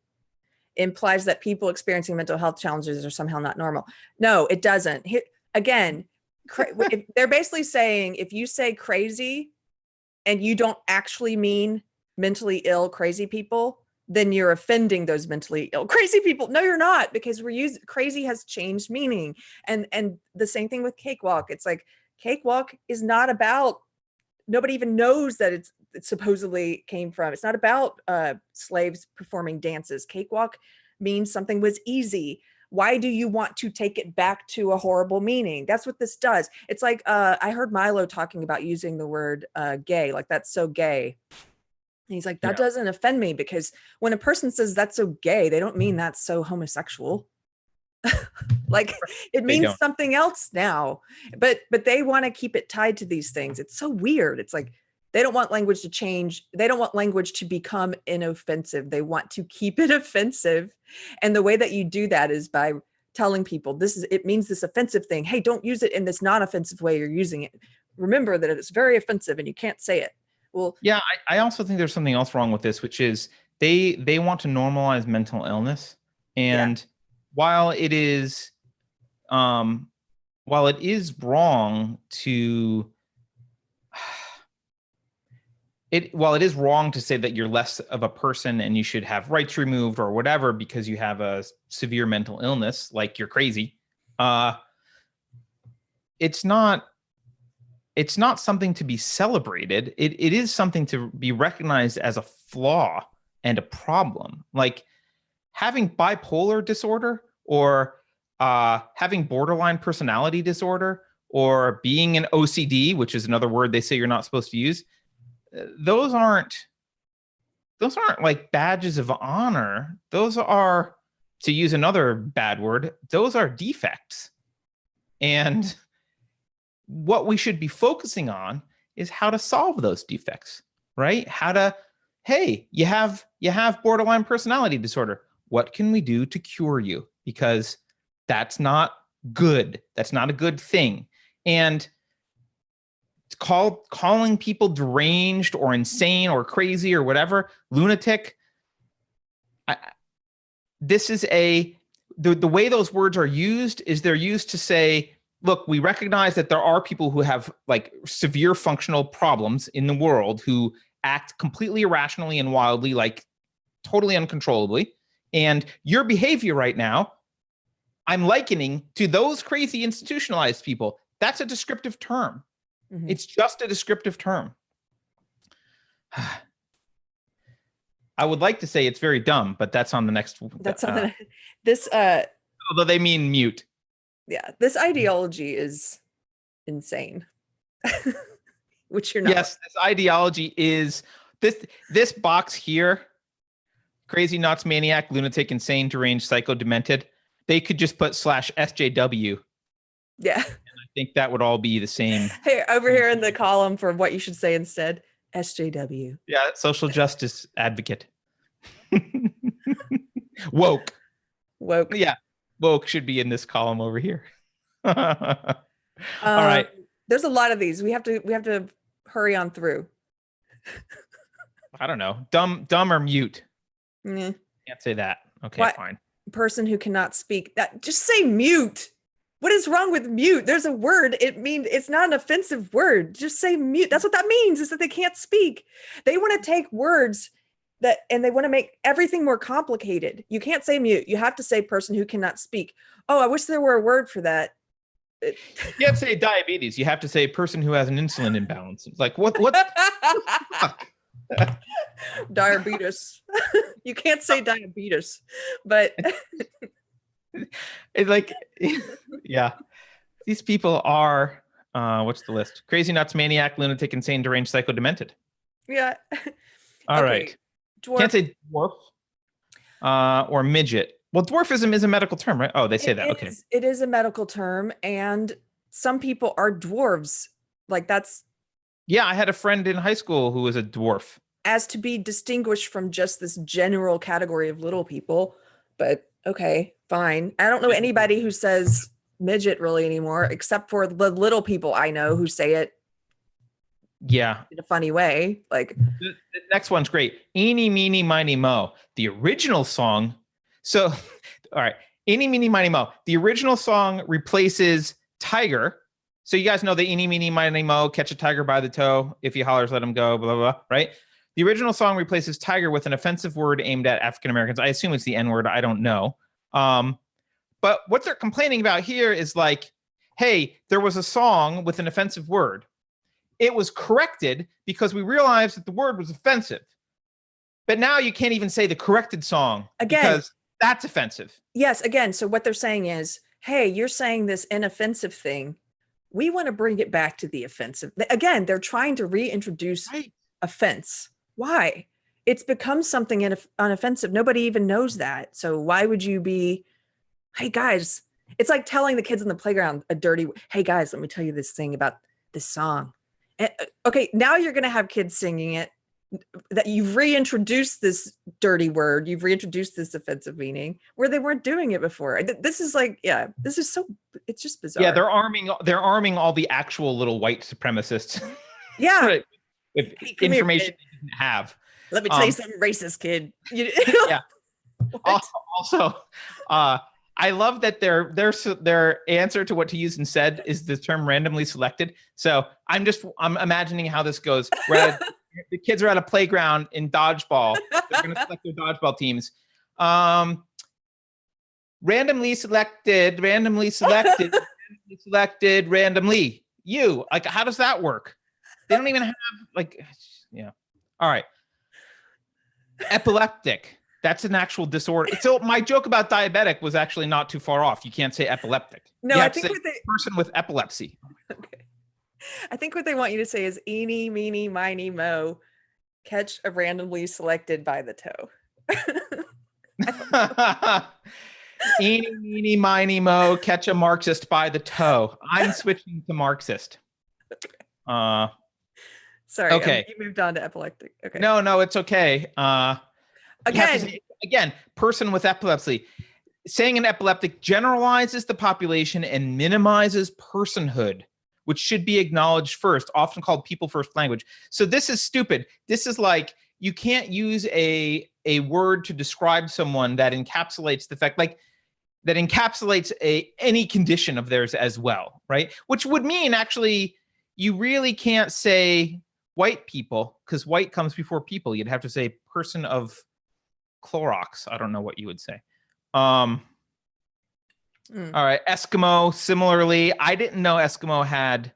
implies that people experiencing mental health challenges are somehow not normal. No, it doesn't. Again, they're basically saying if you say crazy and you don't actually mean mentally ill crazy people, then you're offending those mentally ill crazy people. No, you're not, because crazy has changed meaning. And the same thing with cakewalk. It's like cakewalk is not about, nobody even knows that it supposedly came from. It's not about slaves performing dances. Cakewalk means something was easy. Why do you want to take it back to a horrible meaning? That's what this does. It's like, I heard Milo talking about using the word gay, like that's so gay. And he's like, that doesn't offend me, because when a person says that's so gay, they don't mean that's so homosexual. Like it means something else now, but they want to keep it tied to these things. It's so weird. It's like, they don't want language to change. They don't want language to become inoffensive. They want to keep it offensive. And the way that you do that is by telling people it means this offensive thing. Hey, don't use it in this non-offensive way you're using it. Remember that it's very offensive and you can't say it. Well, yeah, I also think there's something else wrong with this, which is they want to normalize mental illness. And while it is wrong to while it is wrong to say that you're less of a person and you should have rights removed or whatever because you have a severe mental illness, like you're crazy, it's not something to be celebrated. It is something to be recognized as a flaw and a problem. Like having bipolar disorder or having borderline personality disorder or being an OCD, which is another word they say you're not supposed to use. Those aren't like badges of honor. Those are, to use another bad word, those are defects. And what we should be focusing on is how to solve those defects, right? Hey, you have borderline personality disorder. What can we do to cure you? Because that's not good. That's not a good thing. And calling people deranged or insane or crazy or whatever, lunatic. This is the way those words are used is they're used to say, look, we recognize that there are people who have like severe functional problems in the world who act completely irrationally and wildly, like totally uncontrollably. And your behavior right now, I'm likening to those crazy institutionalized people. That's a descriptive term. Mm-hmm. It's just a descriptive term. I would like to say it's very dumb, but that's on the next. That's on the this. Although they mean mute. Yeah, this ideology is insane. Which you're not. Yes, this ideology is this box here. Crazy, nuts, maniac, lunatic, insane, deranged, psycho, demented. They could just put /SJW. Yeah. And I think that would all be the same. Hey, over here in the column for what you should say instead, SJW. Yeah, social justice advocate. Woke. Yeah, woke should be in this column over here. All right. There's a lot of these. We have to hurry on through. I don't know. Dumb or mute. Mm. Can't say that. Okay, fine. Person who cannot speak. That just say mute. What is wrong with mute? There's a word. It's not an offensive word. Just say mute. That's what that means, is that they can't speak. They want to take words and they want to make everything more complicated. You can't say mute. You have to say person who cannot speak. Oh, I wish there were a word for that. You can't say diabetes. You have to say person who has an insulin imbalance. It's like what? Fuck? Diabetes. You can't say diabetes, but it's like, yeah, these people are what's the list? Crazy, nuts, maniac, lunatic, insane, deranged, psycho, demented. Yeah. All right. Dwarf. Can't say dwarf or midget. Well, dwarfism is a medical term, right? Oh, they say that. Okay. It is a medical term, and some people are dwarves. Like that's. Yeah, I had a friend in high school who was a dwarf. As to be distinguished from just this general category of little people. But okay, fine. I don't know anybody who says midget really anymore, except for the little people I know who say it Yeah. in a funny way. Like The next one's great. Eeny, meeny, miny, mo. The original song. So, all right. Eeny, meeny, miny, mo. The original song replaces tiger. So you guys know the eeny, meeny, miny, mo, catch a tiger by the toe. If he hollers, let him go, blah, blah, blah, right? The original song replaces tiger with an offensive word aimed at African Americans. I assume it's the N word. I don't know. But what they're complaining about here is like, hey, there was a song with an offensive word. It was corrected because we realized that the word was offensive. But now you can't even say the corrected song because that's offensive. Yes, again, so what they're saying is, hey, you're saying this inoffensive thing. We want to bring it back to the offensive. Again, they're trying to reintroduce offense. Why? It's become something unoffensive. Nobody even knows that. So why would you be, hey guys, it's like telling the kids in the playground a dirty, hey guys, let me tell you this thing about this song. And, okay, now you're going to have kids singing it, that you've reintroduced this dirty word, you've reintroduced this offensive meaning where they weren't doing it before. This is like, yeah, this is so, it's just bizarre. Yeah, they're arming all the actual little white supremacists. Yeah. Right. With information they didn't have. Let me tell you something racist, kid. Yeah. Also, I love that their answer to what to use instead is the term randomly selected. So I'm imagining how this goes. The kids are at a playground in dodgeball. They're going to select their dodgeball teams. Randomly selected, randomly. You, like, how does that work? They don't even have, like, yeah. All right. Epileptic. That's an actual disorder. So my joke about diabetic was actually not too far off. You can't say epileptic. No, I think person with epilepsy. Okay. I think what they want you to say is eeny, meeny, miny, mo, catch a randomly selected by the toe. Eeny, meeny, miny, mo, catch a Marxist by the toe. I'm switching to Marxist. Sorry, okay. You moved on to epileptic. Okay. No, it's okay. Again, person with epilepsy. Saying an epileptic generalizes the population and minimizes personhood, which should be acknowledged first, often called people first language. So this is stupid. This is like, you can't use a word to describe someone that encapsulates the fact, like, that encapsulates any condition of theirs as well, right? Which would mean, actually, you really can't say white people, because white comes before people. You'd have to say person of Clorox. I don't know what you would say. All right, Eskimo, similarly. I didn't know Eskimo had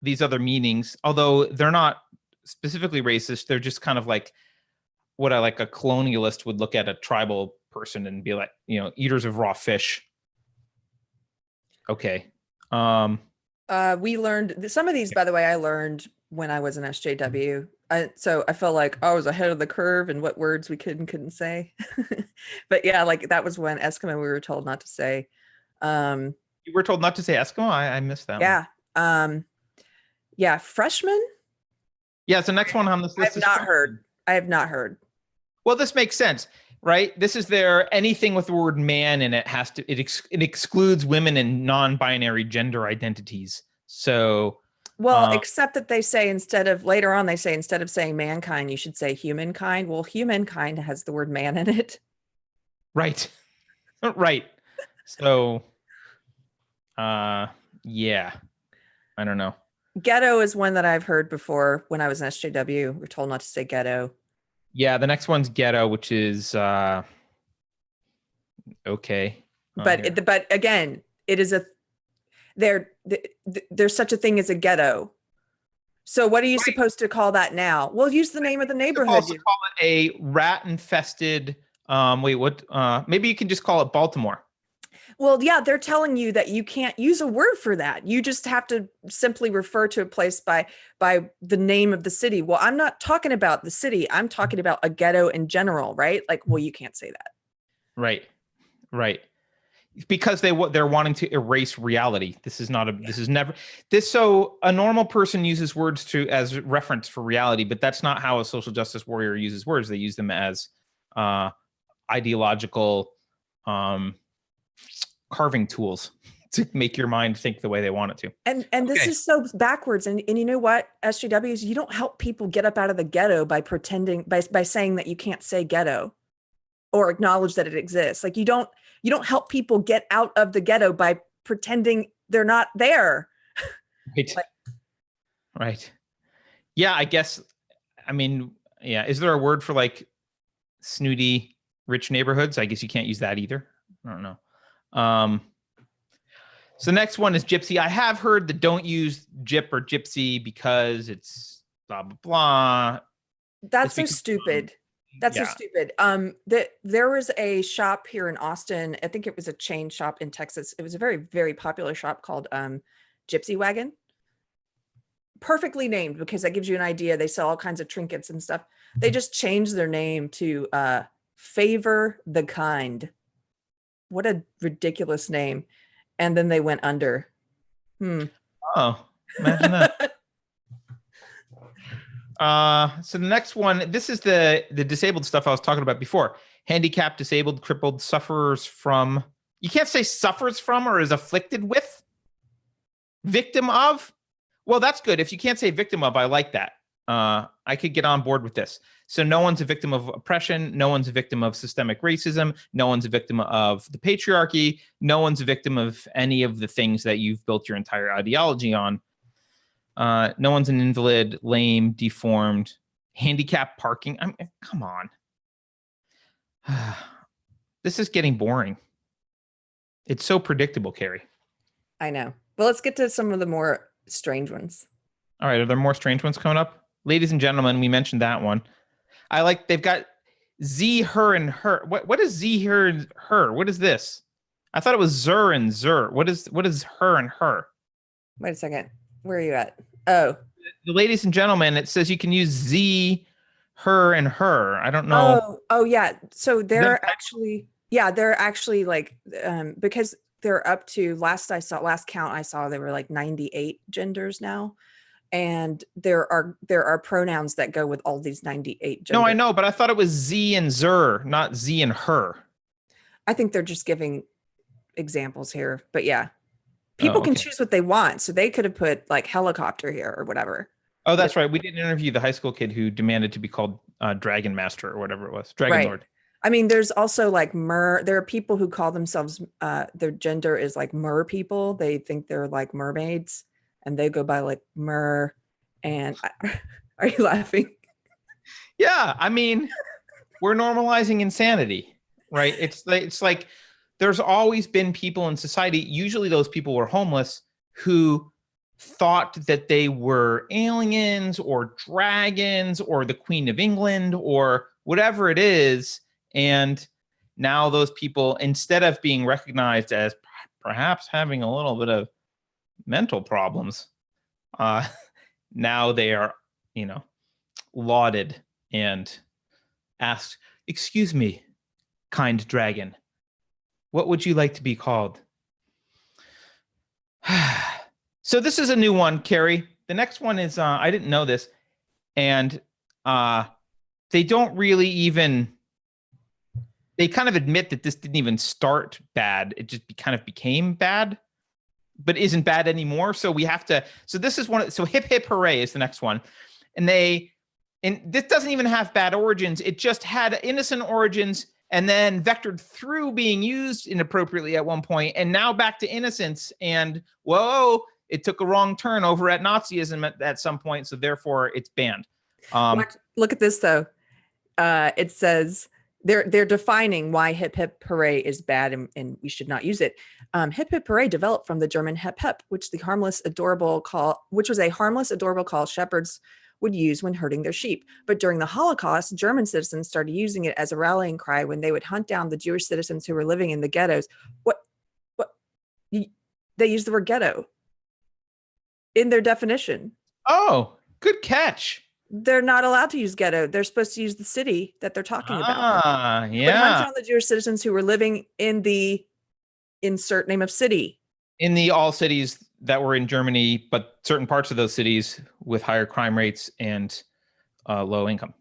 these other meanings, although they're not specifically racist. They're just kind of like what a colonialist would look at a tribal person and be like, eaters of raw fish. Okay. We learned some of these, by the way, I learned when I was in SJW. So I felt like I was ahead of the curve in what words we could and couldn't say. But yeah, like that was when Eskimo, we were told not to say. You were told not to say Eskimo? I missed that one. Yeah, freshman? Yeah, so next one on this list I have not heard. Well, this makes sense, right? This is anything with the word man in it it excludes women and non-binary gender identities. So, well, except that they say instead of saying mankind, you should say humankind. Well, humankind has the word man in it. Right. Right. So, yeah, I don't know. Ghetto is one that I've heard before when I was in SJW. We're told not to say ghetto. Yeah, the next one's ghetto, which is okay. But again, it is there's such a thing as a ghetto. So what are you supposed to call that now? Well, use the name of the neighborhood. Call it a rat-infested. Maybe you can just call it Baltimore. Well, yeah, they're telling you that you can't use a word for that. You just have to simply refer to a place by the name of the city. Well, I'm not talking about the city. I'm talking about a ghetto in general, right? Like, well, you can't say that. Right. Because they're wanting to erase reality. So a normal person uses words as reference for reality, but that's not how a social justice warrior uses words. They use them as ideological carving tools to make your mind think the way they want it to. And this is so backwards. And you know what, SJWs, you don't help people get up out of the ghetto by pretending, by saying that you can't say ghetto or acknowledge that it exists. Like you don't help people get out of the ghetto by pretending they're not there. Right. Like, right. Yeah, I guess, I mean, yeah. Is there a word for like snooty rich neighborhoods? I guess you can't use that either. I don't know. So the next one is gypsy. I have heard that don't use gyp or gypsy because it's blah, blah, blah. That's so stupid. That's so stupid. There was a shop here in Austin. I think it was a chain shop in Texas. It was a very, very popular shop called Gypsy Wagon. Perfectly named because that gives you an idea. They sell all kinds of trinkets and stuff. They just changed their name to Favor the Kind. What a ridiculous name. And then they went under. Oh, imagine that. So the next one, this is the disabled stuff I was talking about before. Handicapped, disabled, crippled, suffers from. You can't say suffers from or is afflicted with. Victim of. Well, that's good. If you can't say victim of, I like that. I could get on board with this. So no one's a victim of oppression. No one's a victim of systemic racism. No one's a victim of the patriarchy. No one's a victim of any of the things that you've built your entire ideology on. No one's an invalid, lame, deformed, handicapped parking. I mean, come on. This is getting boring. It's so predictable, Keri. I know. Well, let's get to some of the more strange ones. All right. Are there more strange ones coming up? Ladies and gentlemen, we mentioned that one. I like, they've got Z, her, and her. What is Z, her, and her? What is this? I thought it was Zer and Zer. What is her and her? Wait a second. Where are you at? Oh. The ladies and gentlemen, it says you can use Z, her, and her. I don't know. Oh yeah. So they're actually like, because they're up to, last count I saw, they were like 98 genders now. And there are pronouns that go with all these 98 genders. No, I know, but I thought it was Z and Zer, not Z and her. I think they're just giving examples here, but yeah. People can choose what they want. So they could have put like helicopter here or whatever. Oh, that's right. We did interview the high school kid who demanded to be called Dragon Master or whatever it was. Dragon Lord. I mean, there's also like there are people who call themselves, their gender is like mer people. They think they're like mermaids and they go by like mer. And are you laughing? Yeah. I mean, we're normalizing insanity, right? It's like, there's always been people in society, usually those people were homeless, who thought that they were aliens or dragons or the Queen of England or whatever it is. And now those people, instead of being recognized as perhaps having a little bit of mental problems, now they are, lauded and asked, "Excuse me, kind dragon, what would you like to be called?" So this is a new one, Keri. The next one is, I didn't know this, and they don't really even, they kind of admit that this didn't even start bad. It just kind of became bad, but isn't bad anymore. So we have to, so this is one, so hip hip hooray is the next one. And this doesn't even have bad origins. It just had innocent origins and then vectored through being used inappropriately at one point, and now back to innocence. And whoa, it took a wrong turn over at Nazism at some point, so therefore it's banned. Look at this though. It says they're defining why hip hip hooray is bad and we should not use it. Hip hip hooray developed from the German hep hep, which was a harmless, adorable call shepherds would use when herding their sheep. But during the Holocaust, German citizens started using it as a rallying cry when they would hunt down the Jewish citizens who were living in the ghettos. They use the word ghetto in their definition. Oh, good catch. They're not allowed to use ghetto. They're supposed to use the city that they're talking about. Yeah. But hunt down the Jewish citizens who were living in the insert name of city. In the all cities that were in Germany, but certain parts of those cities with higher crime rates and low income.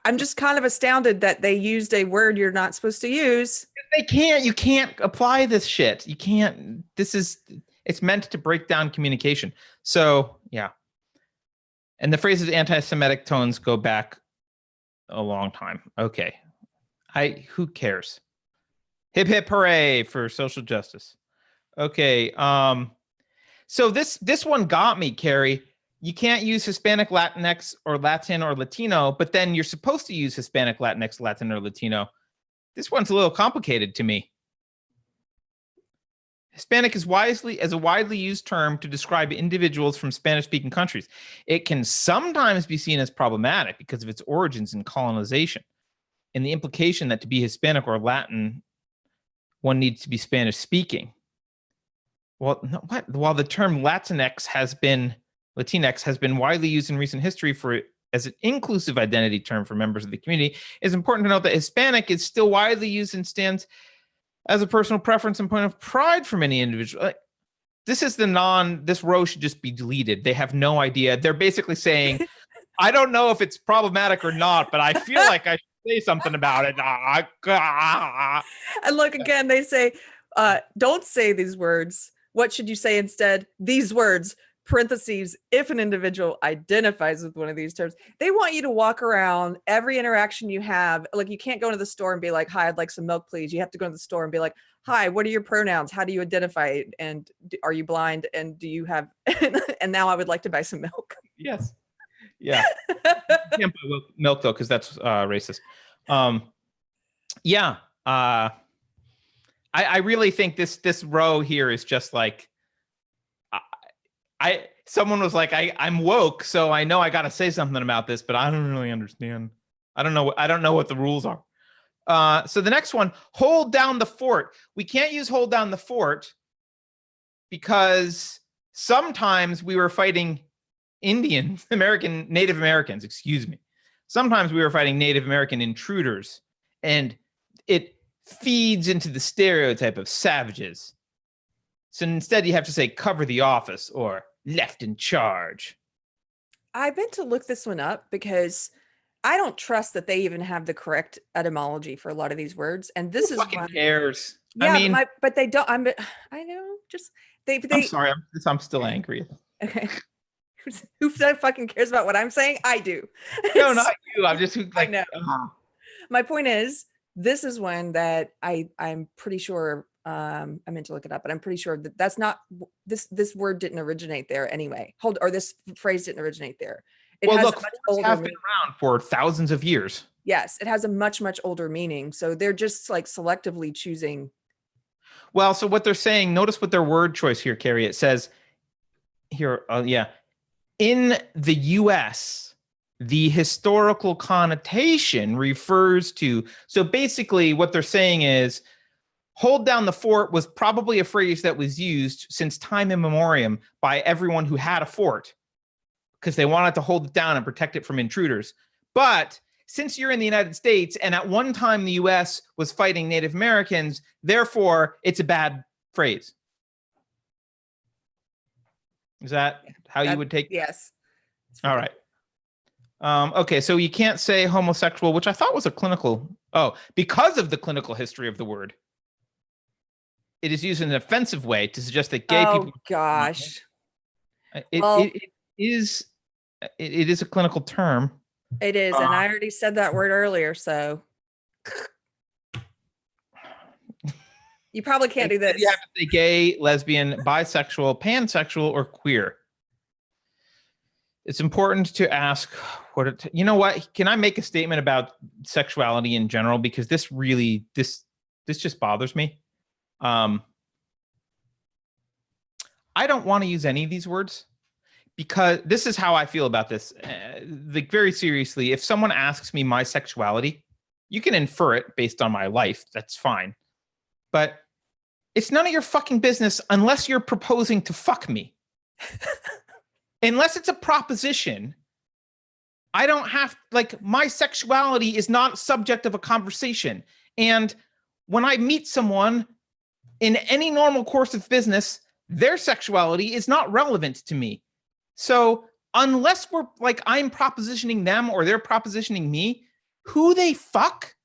I'm just kind of astounded that they used a word you're not supposed to use. They can't. You can't apply this shit. You can't. It's meant to break down communication. So yeah. And the phrase's anti-Semitic tones go back a long time. Okay. Who cares? Hip hip hooray for social justice. Okay. So this one got me, Keri. You can't use Hispanic, Latinx, or Latin or Latino, but then you're supposed to use Hispanic, Latinx, Latin, or Latino. This one's a little complicated to me. Hispanic is a widely used term to describe individuals from Spanish-speaking countries. It can sometimes be seen as problematic because of its origins in colonization and the implication that to be Hispanic or Latin, one needs to be Spanish-speaking. Well, no, what? While the term Latinx has been widely used in recent history as an inclusive identity term for members of the community, it's important to note that Hispanic is still widely used and stands as a personal preference and point of pride for many individuals. This row should just be deleted. They have no idea. They're basically saying, I don't know if it's problematic or not, but I feel like I should say something about it. And look, again, they say, don't say these words. What should you say instead? These words, parentheses, if an individual identifies with one of these terms. They want you to walk around every interaction you have. Like, you can't go into the store and be like, hi, I'd like some milk, please. You have to go to the store and be like, hi, what are your pronouns? How do you identify? And are you blind? And do you have, and now I would like to buy some milk. Yes. Yeah. You can't buy milk though, because that's racist. Yeah. I really think this row here is just like, someone was like, I'm woke, so I know I got to say something about this, but I don't really understand. I don't know what the rules are. So the next one, hold down the fort. We can't use hold down the fort because sometimes we were fighting Native Americans, excuse me. Sometimes we were fighting Native American intruders, and it feeds into the stereotype of savages. So instead you have to say cover the office or left in charge. I meant to look this one up because I don't trust that they even have the correct etymology for a lot of these words. And this Who is fucking one. cares? Yeah, I mean, but they don't. I know. Just they. I'm sorry. I'm still angry. Okay. Who fucking cares about what I'm saying? I do. No, not you. I'm just like. I know. My point is, this is one that I'm pretty sure. I meant to look it up, but I'm pretty sure that that's not this word didn't originate there anyway. This phrase didn't originate there. It has look, forts have been around for thousands of years. Yes, it has a much older meaning. So they're just like selectively choosing. Well, so what they're saying, notice what their word choice here, Keri. It says here, in the US, the historical connotation refers to, so basically what they're saying is, hold down the fort was probably a phrase that was used since time immemorial by everyone who had a fort because they wanted to hold it down and protect it from intruders. But since you're in the United States and at one time the US was fighting Native Americans, therefore it's a bad phrase. Is that how you would take it? Yes. All right. Okay, so you can't say homosexual, which I thought was because of the clinical history of the word. It is used in an offensive way to suggest that gay people. Oh gosh. It is a clinical term. It is, and I already said that word earlier, so you probably can't do this. You have to say gay, lesbian, bisexual, pansexual, or queer. It's important to ask you know what? Can I make a statement about sexuality in general? Because this just bothers me. I don't want to use any of these words because this is how I feel about this. Like, very seriously, if someone asks me my sexuality, you can infer it based on my life. That's fine. But it's none of your fucking business unless you're proposing to fuck me. Unless it's a proposition, I don't have, my sexuality is not subject of a conversation. And when I meet someone in any normal course of business, their sexuality is not relevant to me. So unless I'm propositioning them or they're propositioning me, who they fuck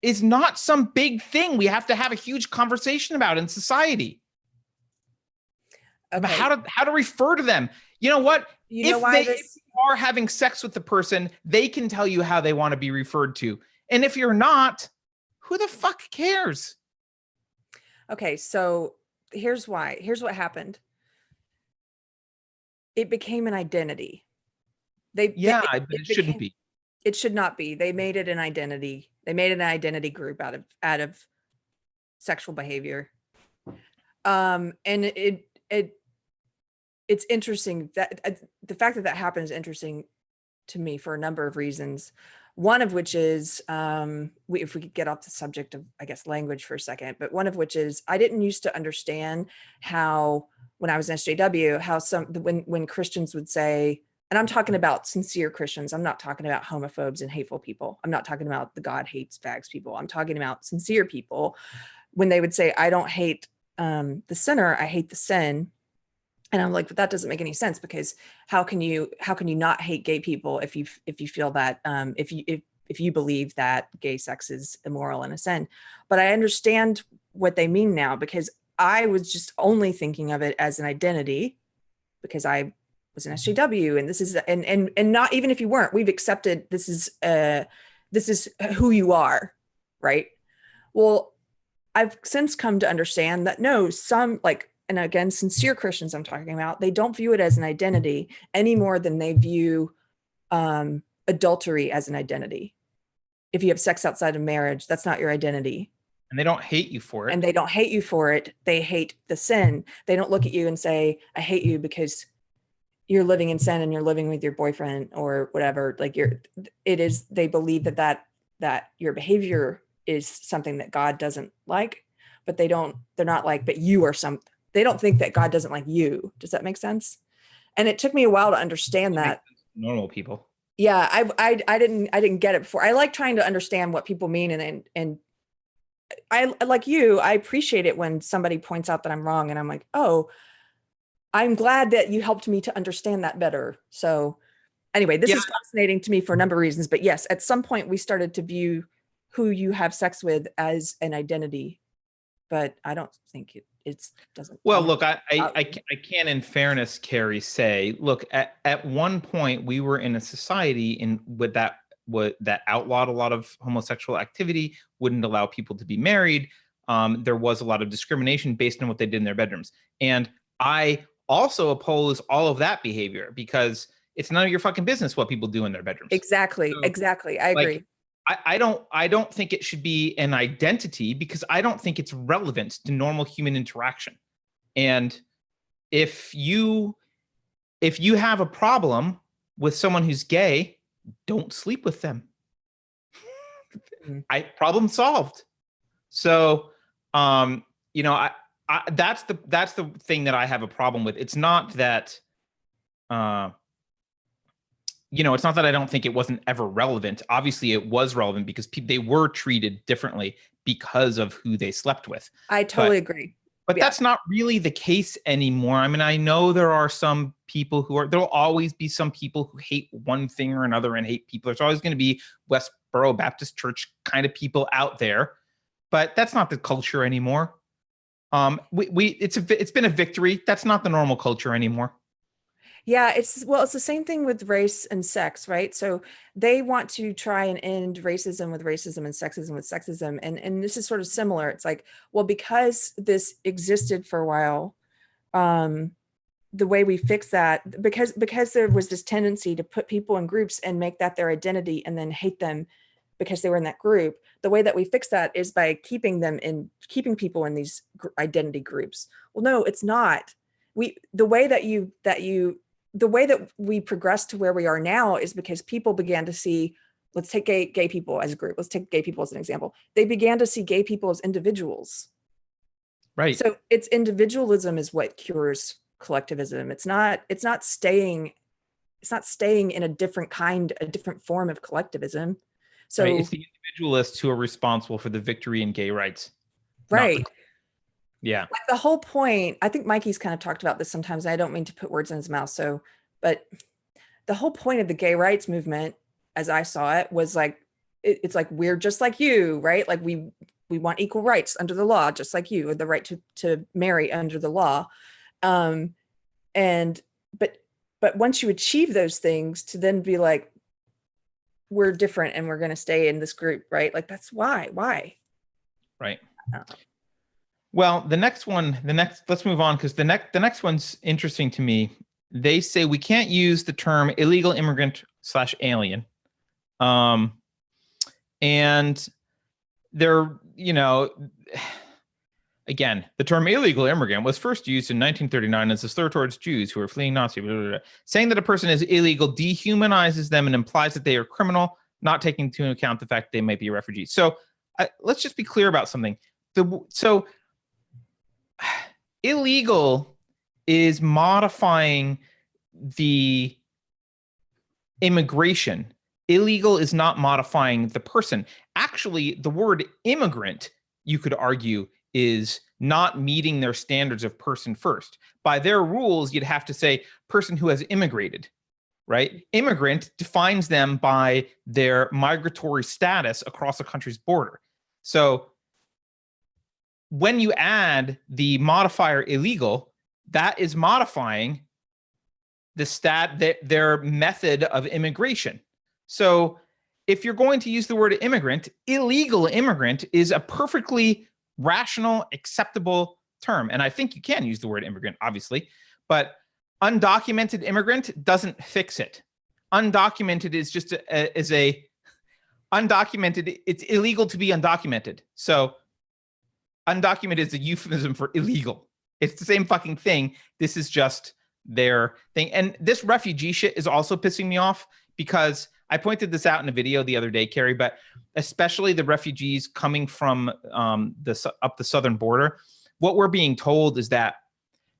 is not some big thing we have to have a huge conversation about in society. Okay. How to refer to them. You know what? If you are having sex with the person, they can tell you how they want to be referred to. And if you're not, who the fuck cares? Okay, so here's why. Here's what happened. It became an identity. It shouldn't be. It should not be. They made it an identity. They made an identity group out of sexual behavior. And it's interesting that the fact that happened is interesting to me for a number of reasons. One of which is, if we could get off the subject of, I guess, language for a second, but one of which is I didn't used to understand how, when I was in SJW, how when Christians would say, and I'm talking about sincere Christians, I'm not talking about homophobes and hateful people. I'm not talking about the God hates fags people. I'm talking about sincere people. When they would say, I don't hate the sinner, I hate the sin. And I'm like, but that doesn't make any sense, because how can you not hate gay people if you feel that if you believe that gay sex is immoral and a sin? But I understand what they mean now, because I was just only thinking of it as an identity, because I was an SJW, and this is and not even if you weren't, we've accepted this is who you are, right? Well, I've since come to understand that no, some, like, and again, sincere Christians I'm talking about, they don't view it as an identity any more than they view adultery as an identity. If you have sex outside of marriage, that's not your identity. And they don't hate you for it. And they don't hate you for it. They hate the sin. They don't look at you and say, I hate you because you're living in sin and you're living with your boyfriend or whatever. Like they believe that your behavior is something that God doesn't like, but they're not like, but you are something. They don't think that God doesn't like you. Does that make sense? And it took me a while to understand that. Normal people. Yeah, I didn't get it before. I like trying to understand what people mean, and I, like you, I appreciate it when somebody points out that I'm wrong, and I'm like, oh, I'm glad that you helped me to understand that better. So anyway, this is fascinating to me for a number of reasons. But yes, at some point we started to view who you have sex with as an identity, but I don't think it doesn't. Well, look, I can, in fairness, Keri, say, look, at one point we were in a society that outlawed a lot of homosexual activity, wouldn't allow people to be married. There was a lot of discrimination based on what they did in their bedrooms. And I also oppose all of that behavior, because it's none of your fucking business what people do in their bedrooms. Exactly. So, exactly. I agree. I don't think it should be an identity, because I don't think it's relevant to normal human interaction. And if you have a problem with someone who's gay, don't sleep with them. Problem solved. So, that's the thing that I have a problem with. It's not that, it's not that I don't think it wasn't ever relevant. Obviously, it was relevant, because they were treated differently because of who they slept with. I totally agree. But that's not really the case anymore. I mean, I know there are some people there'll always be some people who hate one thing or another and hate people. There's always going to be Westboro Baptist Church kind of people out there, but that's not the culture anymore. It's been a victory. That's not the normal culture anymore. Yeah, it's the same thing with race and sex, right? So they want to try and end racism with racism and sexism with sexism. And this is sort of similar. It's like, well, because this existed for a while, the way we fix that, because there was this tendency to put people in groups and make that their identity and then hate them because they were in that group. The way that we fix that is by keeping people in these identity groups. Well, no, it's not. The way that we progressed to where we are now is because people began to see, let's take gay people as a group. Let's take gay people as an example. They began to see gay people as individuals. Right. So it's individualism is what cures collectivism. It's not staying in a different form of collectivism. So right. It's the individualists who are responsible for the victory in gay rights. Right. Yeah. Like the whole point, I think Mikey's kind of talked about this sometimes. I don't mean to put words in his mouth. But the whole point of the gay rights movement, as I saw it, was like, it's like, we're just like you, right? Like we want equal rights under the law, just like you, or the right to marry under the law. And but once you achieve those things, to then be like, we're different and we're going to stay in this group, right? Like, that's why. Right. Well, let's move on, because the next one's interesting to me. They say we can't use the term illegal immigrant / alien. And they're, again, the term illegal immigrant was first used in 1939 as a slur towards Jews who were fleeing Nazi. Blah, blah, blah. Saying that a person is illegal dehumanizes them and implies that they are criminal, not taking into account the fact they might be a refugee. So let's just be clear about something. So illegal is modifying the immigration. Illegal is not modifying the person. Actually, the word immigrant, you could argue, is not meeting their standards of person first. By their rules, you'd have to say person who has immigrated, right? Immigrant defines them by their migratory status across a country's border. So when you add the modifier illegal, that is modifying their method of immigration. So if you're going to use the word immigrant, illegal immigrant is a perfectly rational, acceptable term. And I think you can use the word immigrant, obviously, but undocumented immigrant doesn't fix it. Undocumented is just undocumented. It's illegal to be undocumented. So undocumented is a euphemism for illegal. It's the same fucking thing. This is just their thing. And this refugee shit is also pissing me off, because I pointed this out in a video the other day, Keri, but especially the refugees coming from up the southern border. What we're being told is that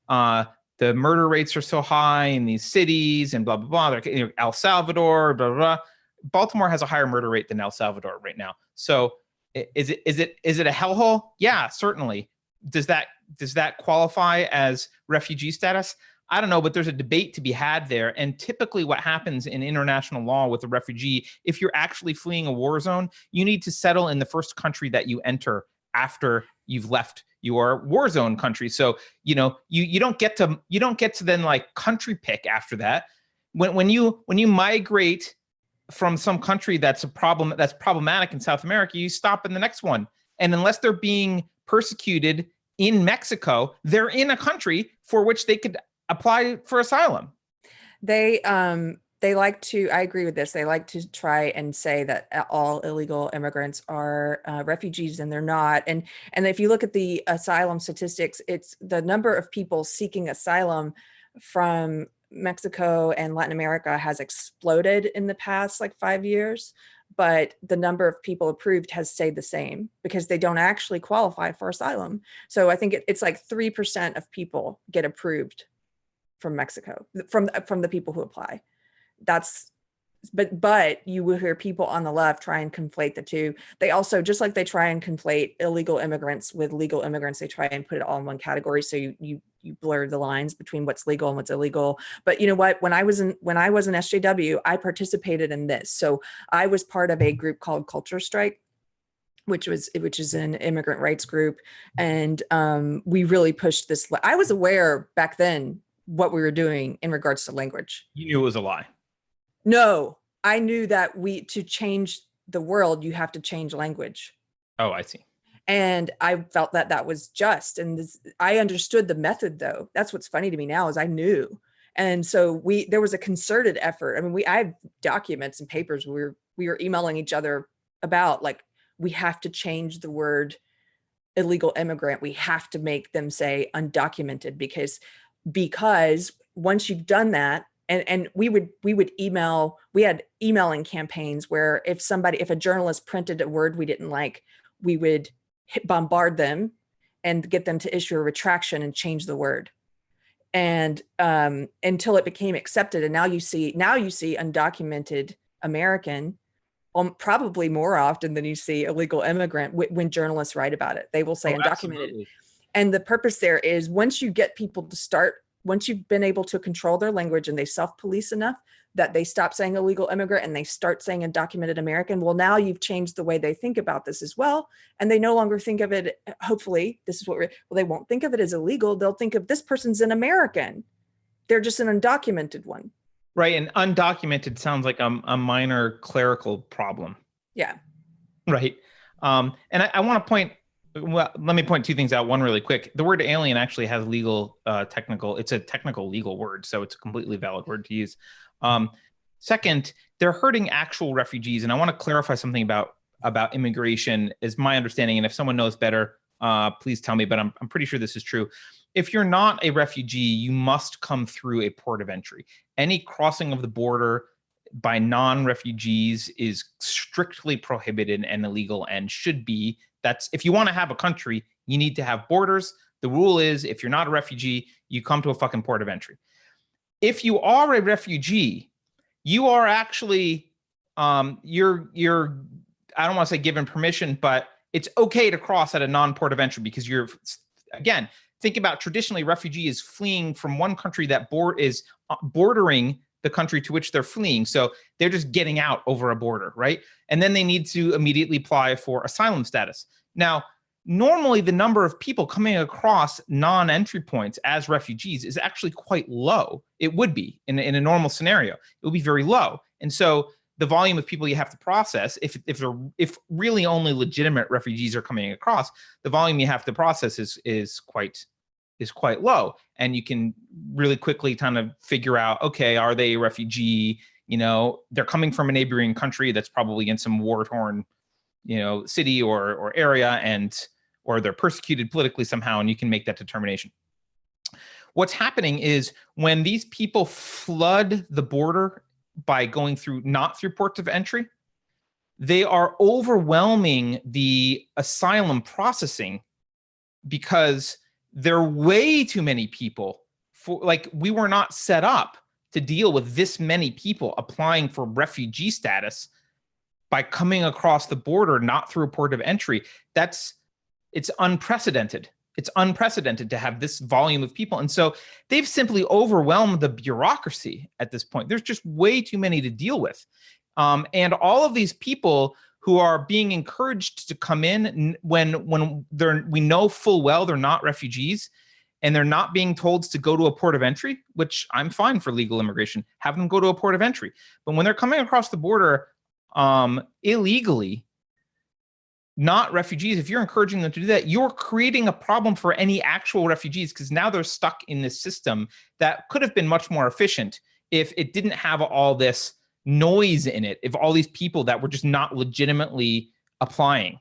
the murder rates are so high in these cities and blah, blah, blah. El Salvador, blah, blah, blah. Baltimore has a higher murder rate than El Salvador right now. So is it a hellhole? Yeah, certainly. Does that qualify as refugee status? I don't know, but there's a debate to be had there. And typically what happens in international law with a refugee, if you're actually fleeing a war zone, you need to settle in the first country that you enter after you've left your war zone country. So, you don't get to then like country pick after that. When you migrate from some country that's problematic in South America, you stop in the next one. And unless they're being persecuted in Mexico, they're in a country for which they could apply for asylum. They like to, I agree with this. They like to try and say that all illegal immigrants are refugees, and they're not. And if you look at the asylum statistics, it's the number of people seeking asylum from Mexico and Latin America has exploded in the past like 5 years, but the number of people approved has stayed the same because they don't actually qualify for asylum. So I think it's like 3% of people get approved from Mexico, from the people who apply. But you will hear people on the left try and conflate the two. They also, just like they try and conflate illegal immigrants with legal immigrants, they try and put it all in one category. So you blur the lines between what's legal and what's illegal. But you know what? When I was in SJW, I participated in this. So I was part of a group called Culture Strike, which is an immigrant rights group, and we really pushed this. I was aware back then what we were doing in regards to language. You knew it was a lie. No, I knew that to change the world, you have to change language. Oh, I see. And I felt that was just, and I understood the method though. That's what's funny to me now is I knew. And so there was a concerted effort. I mean, I have documents and papers we were emailing each other about, like, we have to change the word illegal immigrant. We have to make them say undocumented, because once you've done that, and we would email, we had emailing campaigns where if a journalist printed a word we didn't like, we would bombard them and get them to issue a retraction and change the word. And until it became accepted. And now you see undocumented American probably more often than you see illegal immigrant when journalists write about it. They will say undocumented. Absolutely. And the purpose there is once you get people to start, once you've been able to control their language and they self-police enough, that they stop saying illegal immigrant and they start saying undocumented American. Well, now you've changed the way they think about this as well. And they no longer think of it, hopefully, this is what they won't think of it as illegal. They'll think of this person's an American. They're just an undocumented one. Right. And undocumented sounds like a minor clerical problem. Yeah. Right. And I want to point, well, let me point two things out. One really quick. The word alien actually has legal, it's a technical legal word. So it's a completely valid word to use. Second, they're hurting actual refugees. And I want to clarify something about immigration is my understanding. And if someone knows better, please tell me, but I'm pretty sure this is true. If you're not a refugee, you must come through a port of entry. Any crossing of the border by non-refugees is strictly prohibited and illegal and should be. That's, if you want to have a country, you need to have borders. The rule is if you're not a refugee, you come to a fucking port of entry. If you are a refugee, you are actually, you're I don't want to say given permission, but it's okay to cross at a non-port of entry because you're, again, think about traditionally refugee is fleeing from one country that is bordering the country to which they're fleeing. So they're just getting out over a border, right? And then they need to immediately apply for asylum status. Now, normally the number of people coming across non-entry points as refugees is actually quite low. It would be in a normal scenario. It would be very low. And so the volume of people you have to process, if really only legitimate refugees are coming across, the volume you have to process is quite low. And you can really quickly kind of figure out, okay, are they a refugee? You know, they're coming from a neighboring country that's probably in some war-torn, you know, city or area, or they're persecuted politically somehow, and you can make that determination. What's happening is when these people flood the border by going through, not through ports of entry, they are overwhelming the asylum processing because there are way too many people for, like, we were not set up to deal with this many people applying for refugee status by coming across the border, not through a port of entry. It's unprecedented. It's unprecedented to have this volume of people. And so they've simply overwhelmed the bureaucracy at this point. There's just way too many to deal with. And all of these people who are being encouraged to come in when we know full well they're not refugees, and they're not being told to go to a port of entry, which I'm fine for legal immigration, have them go to a port of entry. But when they're coming across the border illegally, not refugees, if you're encouraging them to do that, you're creating a problem for any actual refugees, because now they're stuck in this system that could have been much more efficient if it didn't have all this noise in it, if all these people that were just not legitimately applying.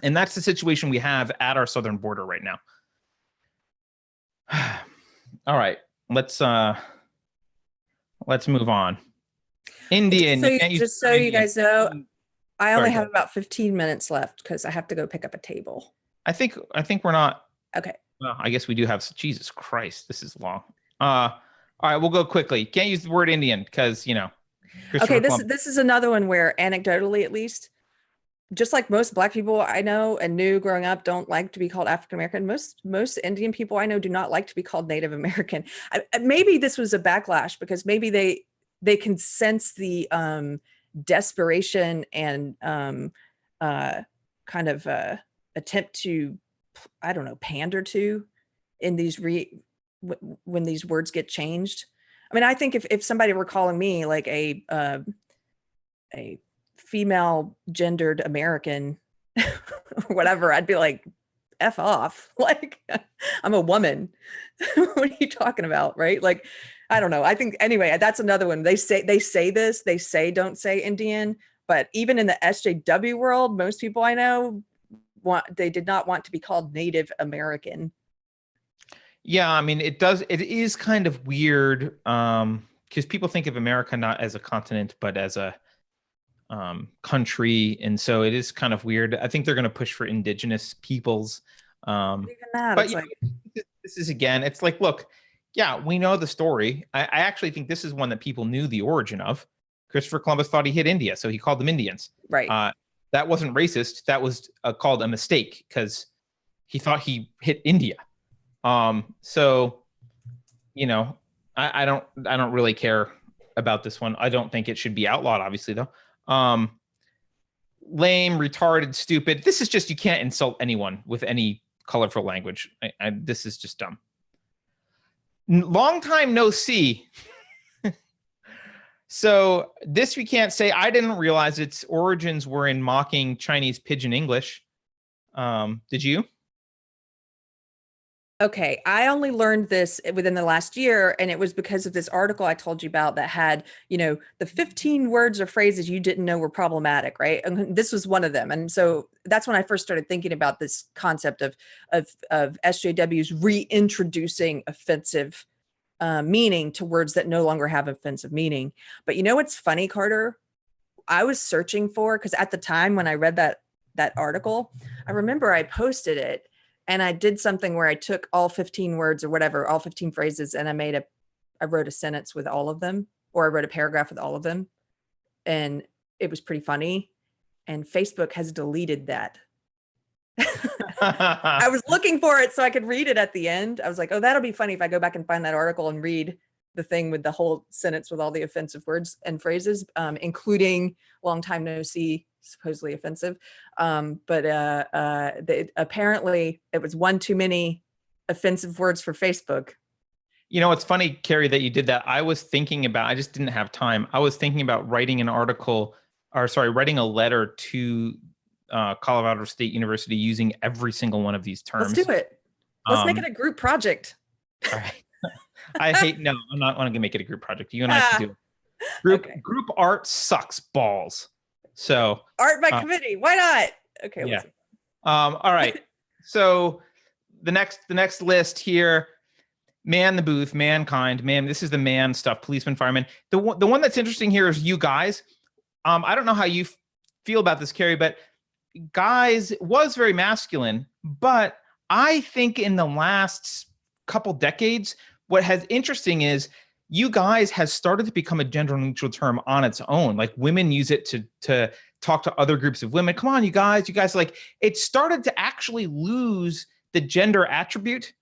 And that's the situation we have at our southern border right now. All right, let's move on. Indian. Just so you guys know, I only have about 15 minutes left because I have to go pick up a table. I think we're not. Okay. Well, I guess we do have. Jesus Christ, this is long. All right, we'll go quickly. Can't use the word Indian because, you know. Okay, this is another one where anecdotally, at least, just like most Black people I know and knew growing up don't like to be called African American, most Indian people I know do not like to be called Native American. Maybe this was a backlash because maybe they can sense the desperation and kind of attempt to, I don't know, pander to in these when these words get changed. I mean, I think if somebody were calling me like a female gendered American or whatever, I'd be like, F off. Like, I'm a woman. What are you talking about? Right? Like, I don't know. I think anyway, that's another one. They say this, they say, don't say Indian, but even in the SJW world, most people I know they did not want to be called Native American. Yeah, I mean, it is kind of weird because people think of America not as a continent, but as a country. And so it is kind of weird. I think they're going to push for indigenous peoples. Even that, but this is, again, it's like, look, yeah, we know the story. I actually think this is one that people knew the origin of. Christopher Columbus thought he hit India, so he called them Indians. Right. That wasn't racist. That was called a mistake because he thought he hit India. So, you know, I don't really care about this one. I don't think it should be outlawed, obviously, though. Lame, retarded, stupid. This is just, you can't insult anyone with any colorful language. This is just dumb. Long time no see. So this we can't say. I didn't realize its origins were in mocking Chinese pidgin English. Did you? Okay, I only learned this within the last year, and it was because of this article I told you about that had, the 15 words or phrases you didn't know were problematic, right? And this was one of them. And so that's when I first started thinking about this concept of SJWs reintroducing offensive meaning to words that no longer have offensive meaning. But you know what's funny, Carter? I was searching for, because at the time when I read that article, I remember I posted it. And I did something where I took all 15 words or whatever, all 15 phrases, and I wrote a sentence with all of them, or I wrote a paragraph with all of them. And it was pretty funny. And Facebook has deleted that. I was looking for it so I could read it at the end. I was like, oh, that'll be funny if I go back and find that article and read the thing with the whole sentence with all the offensive words and phrases, including long time no see, supposedly offensive. But apparently it was one too many offensive words for Facebook. You know, it's funny, Keri, that you did that. I was thinking about, I just didn't have time. I was thinking about writing a letter to Colorado State University using every single one of these terms. Let's do it. Let's make it a group project. All right. I'm not going to make it a group project. You and I can do it. Group art sucks balls. So art by committee. Why not? Okay. Yeah. All right. So the next list here, man the booth, mankind, man. This is the man stuff, policeman, fireman. The one that's interesting here is you guys. I don't know how you feel about this, Keri, but guys was very masculine. But I think in the last couple decades, what has interesting is you guys has started to become a gender neutral term on its own. Like women use it to talk to other groups of women. Come on, you guys, like it started to actually lose the gender attribute.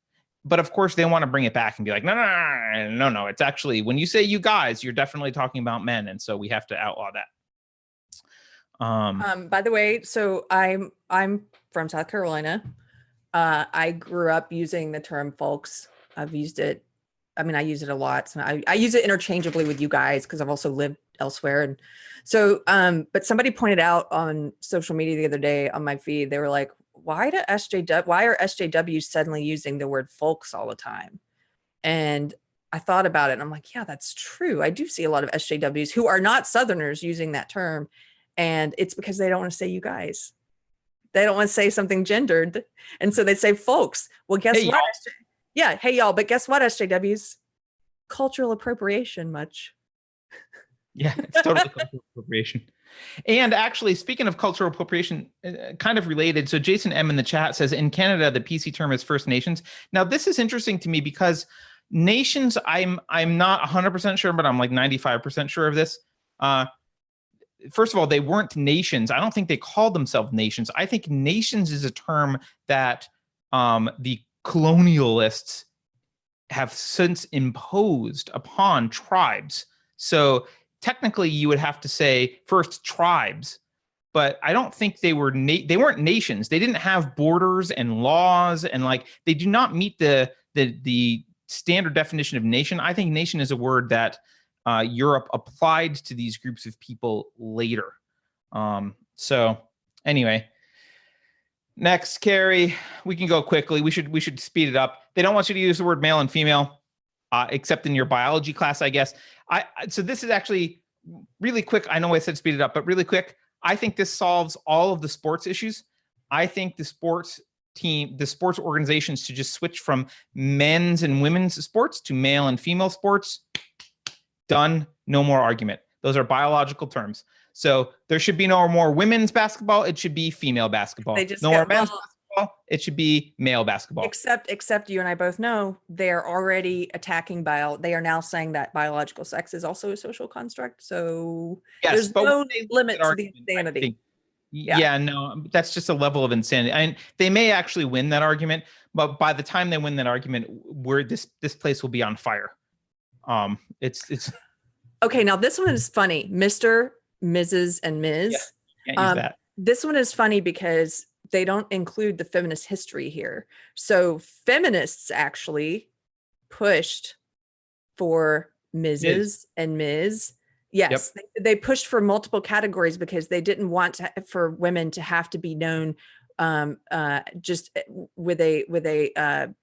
But of course they want to bring it back and be like, no. It's actually, when you say you guys, you're definitely talking about men. And so we have to outlaw that. By the way, so I'm from South Carolina. I grew up using the term folks. I've used it. I mean, I use it a lot. So I use it interchangeably with you guys because I've also lived elsewhere. And so, but somebody pointed out on social media the other day on my feed, they were like, why are SJWs suddenly using the word folks all the time? And I thought about it and I'm like, yeah, that's true. I do see a lot of SJWs who are not Southerners using that term. And it's because they don't want to say you guys. They don't want to say something gendered. And so they say folks. Well, guess what? Yeah. Hey, y'all. But guess what, SJWs? Cultural appropriation much. Yeah, it's totally cultural appropriation. And actually, speaking of cultural appropriation, kind of related. So Jason M in the chat says, in Canada, the PC term is First Nations. Now, this is interesting to me because nations, I'm not 100% sure, but I'm like 95% sure of this. First of all, they weren't nations. I don't think they called themselves nations. I think nations is a term that the colonialists have since imposed upon tribes. So technically you would have to say first tribes, but I don't think they weren't nations. They didn't have borders and laws, and like they do not meet the standard definition of nation. I think nation is a word that Europe applied to these groups of people later. So anyway, next, Keri, we can go quickly. We should speed it up. They don't want you to use the word male and female, except in your biology class, I guess. So this is actually really quick. I know I said speed it up, but really quick. I think this solves all of the sports issues. I think the sports organizations should just switch from men's and women's sports to male and female sports. Done. No more argument. Those are biological terms. So there should be no more women's basketball. It should be female basketball. No more men's basketball. It should be male basketball. Except you and I both know they're already attacking they are now saying that biological sex is also a social construct. So yes, there's no limit to the insanity. Yeah, no, that's just a level of insanity. And they may actually win that argument, but by the time they win that argument, this place will be on fire. It's Okay, now this one is funny. Mr., Mrs., and Ms. Can't use that. This one is funny because they don't include the feminist history here. So feminists actually pushed for Mrs. and Ms. Yes, they pushed for multiple categories because they didn't want for women to have to be known just with a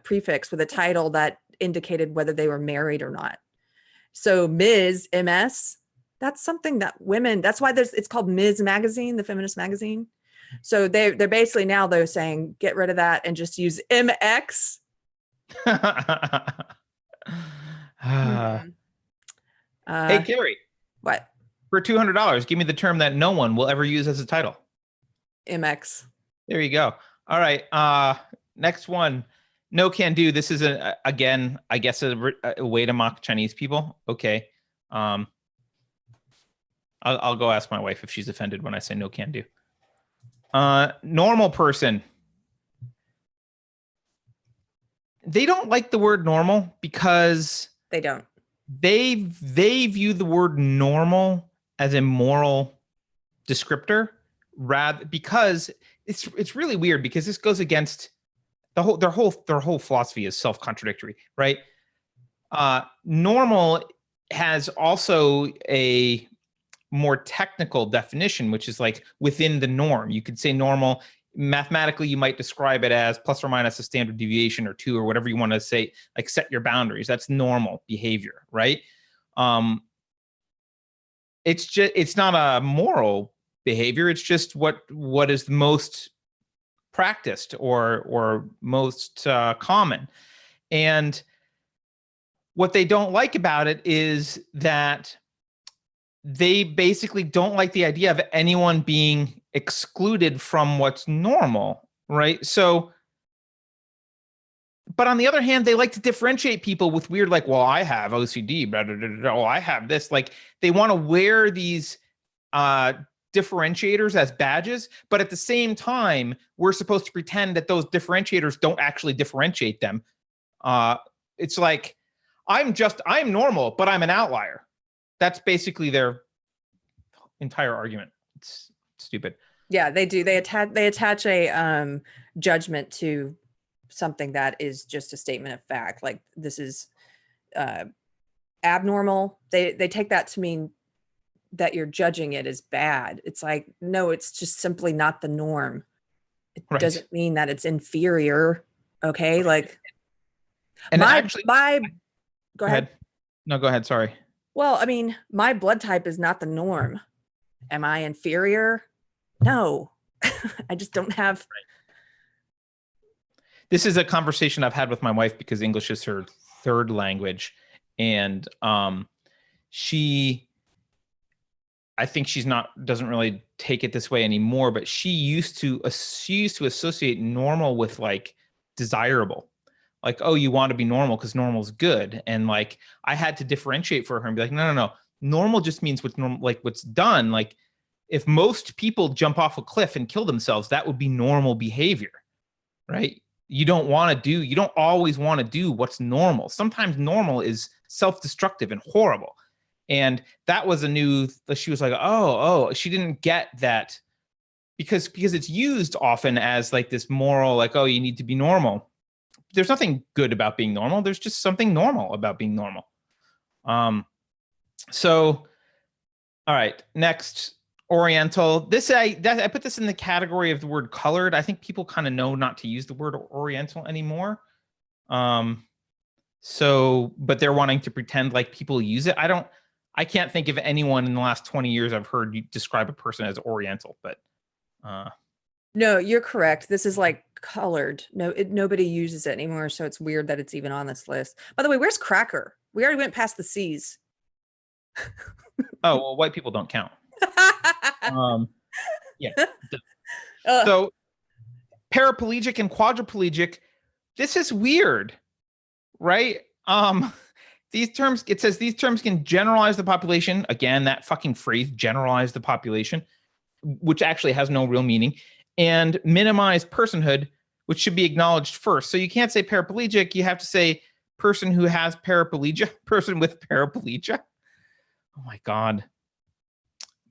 prefix, with a title that indicated whether they were married or not. So Ms., MS, that's something that women, that's why it's called Ms. Magazine, the feminist magazine. So they're basically now they're saying, get rid of that and just use MX. Hey, Keri. What? For $200, give me the term that no one will ever use as a title. MX. There you go. All right. Next one. No can do. This is again, I guess a way to mock Chinese people. Okay. I'll go ask my wife if she's offended when I say no can do. Normal person. They don't like the word normal because they don't. They view the word normal as a moral descriptor, rather because it's really weird because this goes against their whole philosophy is self-contradictory, right? Normal has also a more technical definition, which is like within the norm. You could say normal. Mathematically, you might describe it as plus or minus a standard deviation or 2 or whatever you want to say, like set your boundaries. That's normal behavior, right? It's not a moral behavior. It's just what is the most practiced or most common. And what they don't like about it is that they basically don't like the idea of anyone being excluded from what's normal, right? So, but on the other hand, they like to differentiate people with weird, like, well, I have OCD, blah, blah, blah, blah, oh, I have this. Like, they want to wear these differentiators as badges, but at the same time, we're supposed to pretend that those differentiators don't actually differentiate them. It's like, I'm normal, but I'm an outlier. That's basically their entire argument. It's stupid. Yeah, they do. They attach a judgment to something that is just a statement of fact. Like this is abnormal. They take that to mean that you're judging it as bad. It's like, no, it's just simply not the norm. It doesn't mean that it's inferior. Okay, like and go ahead. No, go ahead. Sorry. Well, I mean, my blood type is not the norm. Am I inferior? No, I just don't have. This is a conversation I've had with my wife because English is her third language. And I think doesn't really take it this way anymore, but she used to associate normal with like desirable. Like, oh, you want to be normal because normal is good. And like, I had to differentiate for her and be like, no. Normal just means what's normal, like what's done. Like if most people jump off a cliff and kill themselves, that would be normal behavior, right? You don't always want to do what's normal. Sometimes normal is self-destructive and horrible. And that was she was like, oh, she didn't get that because it's used often as like this moral, like, oh, you need to be normal. There's nothing good about being normal. There's just something normal about being normal. So, all right, next, Oriental. I put this in the category of the word colored. I think people kind of know not to use the word Oriental anymore. So, but they're wanting to pretend like people use it. I can't think of anyone in the last 20 years I've heard you describe a person as Oriental, but. No, you're correct. This is like colored. No, nobody uses it anymore. So it's weird that it's even on this list. By the way, where's cracker? We already went past the C's. Oh, well, white people don't count. Yeah. So paraplegic and quadriplegic, this is weird, right? These terms, it says these terms can generalize the population. Again, that fucking phrase, generalize the population, which actually has no real meaning, and minimize personhood, which should be acknowledged first. So you can't say paraplegic. You have to say person who has paraplegia, person with paraplegia. Oh my God.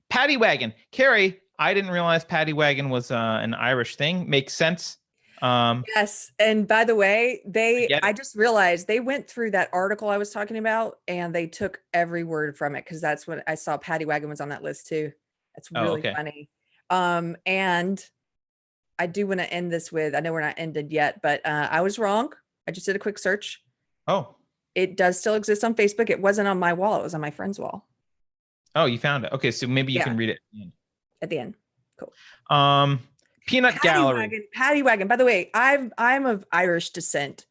Paddy wagon. Keri, I didn't realize paddy wagon was an Irish thing. Makes sense. Yes. And by the way, Get I it. just realized they went through that article I was talking about and they took every word from it because that's when I saw Paddy Wagon was on that list too. That's Oh, really okay. funny. And I do want to end this with, I know we're not ended yet, but I was wrong. I just did a quick search. Oh. It does still exist on Facebook. It wasn't on my wall. It was on my friend's wall. Oh, you found it. Okay, so maybe you Yeah. can read it. At the end. Cool. Peanut Gallery. Paddy Wagon. By the way, I'm of Irish descent.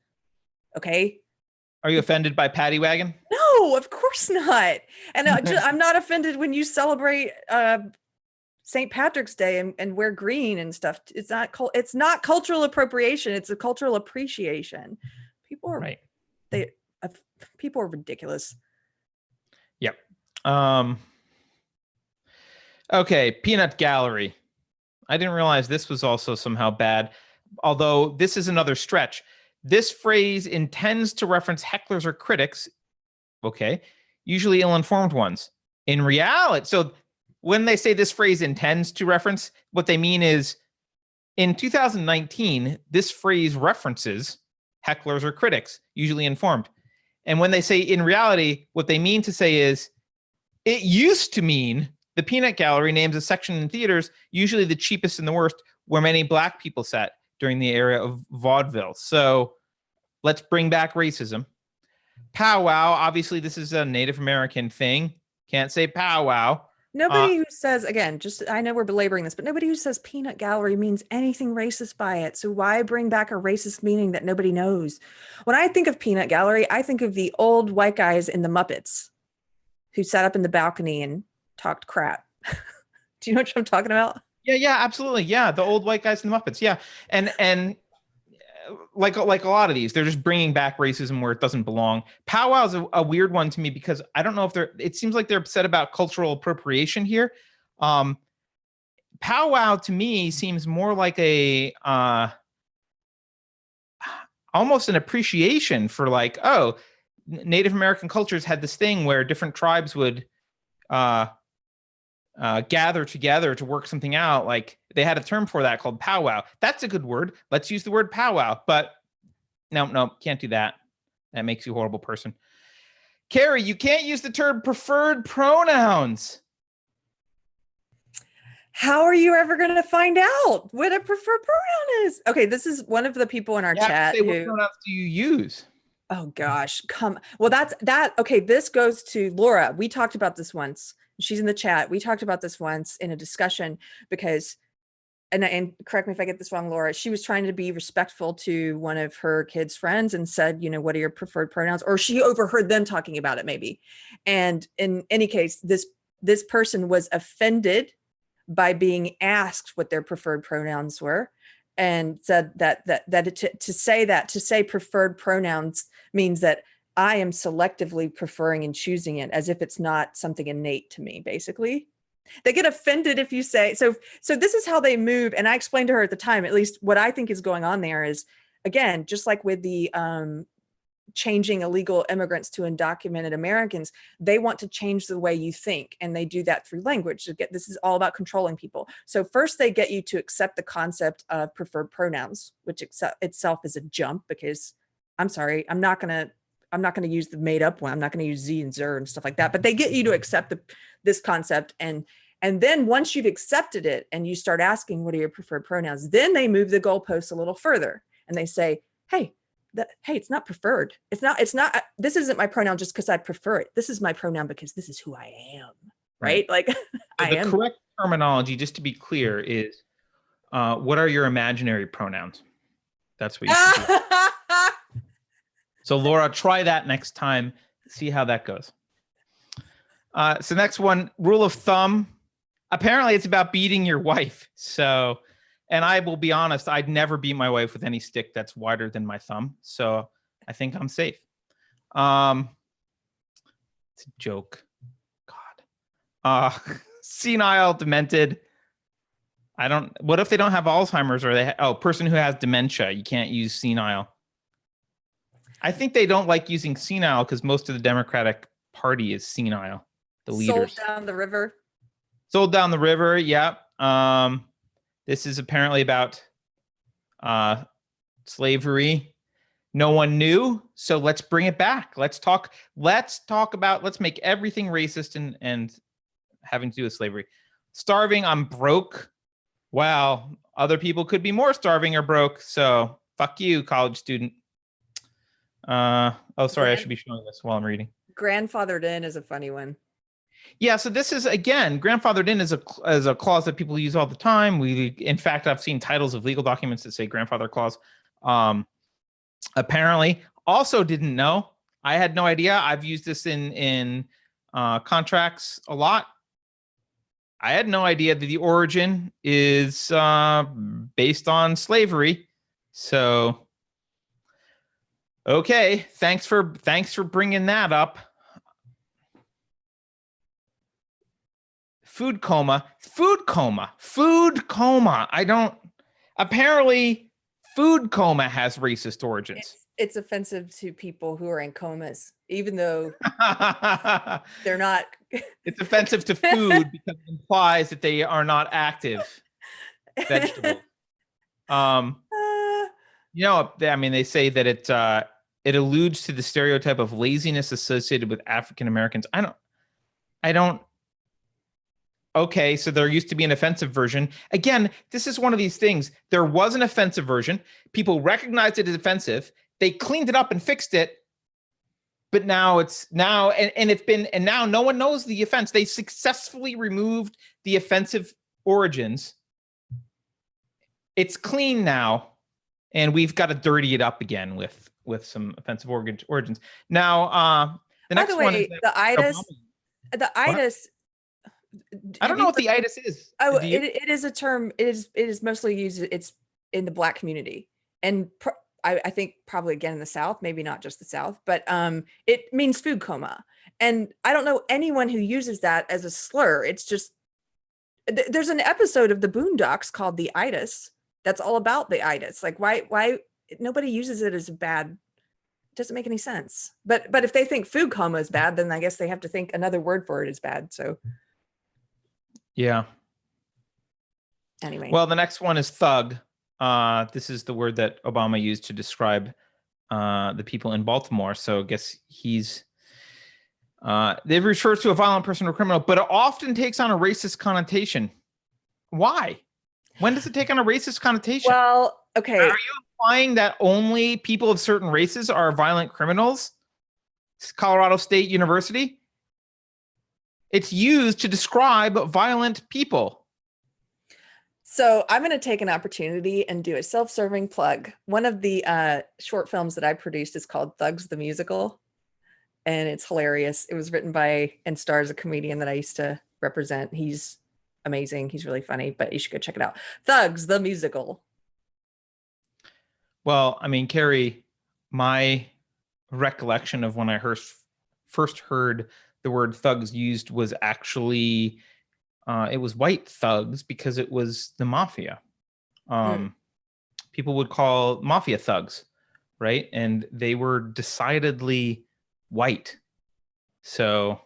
Okay. Are you offended by paddy wagon? No, of course not. And I'm not offended when you celebrate St. Patrick's Day and wear green and stuff. It's not cultural appropriation. It's a cultural appreciation. People are right. People are ridiculous. Yep. Okay, Peanut Gallery. I didn't realize this was also somehow bad, although this is another stretch. This phrase intends to reference hecklers or critics, okay, usually ill-informed ones. In reality, so when they say this phrase intends to reference, what they mean is in 2019, this phrase references hecklers or critics, usually informed. And when they say in reality, what they mean to say is it used to mean the Peanut Gallery names a section in theaters, usually the cheapest and the worst, where many black people sat during the era of vaudeville. So let's bring back racism. Powwow, obviously this is a Native American thing. Can't say powwow. Nobody who says, again, just I know we're belaboring this, but nobody who says peanut gallery means anything racist by it. So why bring back a racist meaning that nobody knows? When I think of peanut gallery, I think of the old white guys in the Muppets who sat up in the balcony and talked crap. Do you know what I'm talking about? Yeah, absolutely. Yeah, the old white guys in the Muppets. Yeah, and like a lot of these, they're just bringing back racism where it doesn't belong. Powwow is a weird one to me because I don't know if it seems like they're upset about cultural appropriation here. Powwow to me seems more like a almost an appreciation for like, oh, Native American cultures had this thing where different tribes would gather together to work something out. Like they had a term for that called powwow. That's a good word. Let's use the word powwow. But no, can't do that. That makes you a horrible person. Keri, you can't use the term preferred pronouns. How are you ever going to find out what a preferred pronoun is? Okay, this is one of the people in our chat who. What pronouns do you use? Oh gosh, well, that's that. Okay, this goes to Laura. We talked about this once. She's in the chat. We talked about this once in a discussion because, and correct me if I get this wrong, Laura, she was trying to be respectful to one of her kids' friends and said, you know, what are your preferred pronouns? Or she overheard them talking about it maybe. And in any case, this person was offended by being asked what their preferred pronouns were and said that to say preferred pronouns means that I am selectively preferring and choosing it as if it's not something innate to me, basically. They get offended if you say, so this is how they move. And I explained to her at the time, at least what I think is going on there is, again, just like with the changing illegal immigrants to undocumented Americans, they want to change the way you think. And they do that through language. This is all about controlling people. So first they get you to accept the concept of preferred pronouns, which itself is a jump because I'm sorry, I'm not going to use the made up one. I'm not going to use Z and Zer and stuff like that, but they get you to accept this concept. And then once you've accepted it and you start asking, what are your preferred pronouns? Then they move the goalposts a little further and they say, hey, it's not preferred. It's not, this isn't my pronoun just because I prefer it. This is my pronoun because this is who I am. Right? Like the correct terminology, just to be clear, is what are your imaginary pronouns? That's what you should do. So Laura, try that next time. See how that goes. So next one, rule of thumb. Apparently it's about beating your wife. So, and I will be honest, I'd never beat my wife with any stick that's wider than my thumb. So I think I'm safe. It's a joke. God. Senile, demented. What if they don't have Alzheimer's or person who has dementia? You can't use senile. I think they don't like using senile because most of the Democratic Party is senile. the Sold leaders. down the river. Sold down the river. Yep. This is apparently about slavery. No one knew, so let's bring it back. Let's talk about, let's make everything racist and having to do with slavery. Starving, I'm broke. Wow, other people could be more starving or broke, so fuck you, college student. Oh, sorry, I should be showing this while I'm reading. Grandfathered in is a funny one. Yeah, so this is, again, grandfathered in is a clause that people use all the time. In fact, I've seen titles of legal documents that say grandfather clause. Apparently, also didn't know. I had no idea. I've used this in contracts a lot. I had no idea that the origin is based on slavery. So, okay, thanks for bringing that up. Food coma. I don't. Apparently, food coma has racist origins. It's offensive to people who are in comas, even though they're not. It's offensive to food because it implies that they are not active vegetables. You know, I mean, they say that it alludes to the stereotype of laziness associated with African Americans. I don't. Okay, so there used to be an offensive version. Again, this is one of these things. There was an offensive version. People recognized it as offensive. They cleaned it up and fixed it. But now now no one knows the offense. They successfully removed the offensive origins. It's clean now, and we've got to dirty it up again with some offensive origins. Now, the next one is the itis. The itis. I don't know what the itis is. Oh, it is a term. It is mostly used. It's in the Black community, and I think probably again in the South, maybe not just the South, but it means food coma. And I don't know anyone who uses that as a slur. It's just there's an episode of the Boondocks called The Itis that's all about the itis. Like why nobody uses it as a bad. It doesn't make any sense. But if they think food coma is bad, then I guess they have to think another word for it is bad. So. Yeah. Anyway. Well, the next one is thug. This is the word that Obama used to describe the people in Baltimore. So I guess they refer to a violent person or criminal, but it often takes on a racist connotation. Why? When does it take on a racist connotation? Well, okay. Are you implying that only people of certain races are violent criminals? Colorado State University? It's used to describe violent people. So I'm going to take an opportunity and do a self-serving plug. One of the short films that I produced is called Thugs the Musical, and it's hilarious. It was written by and stars a comedian that I used to represent. He's amazing. He's really funny, but you should go check it out. Thugs the Musical. Well, I mean, Keri, my recollection of when I first heard the word thugs used was actually it was white thugs because it was the mafia. People would call mafia thugs, right? And they were decidedly white. So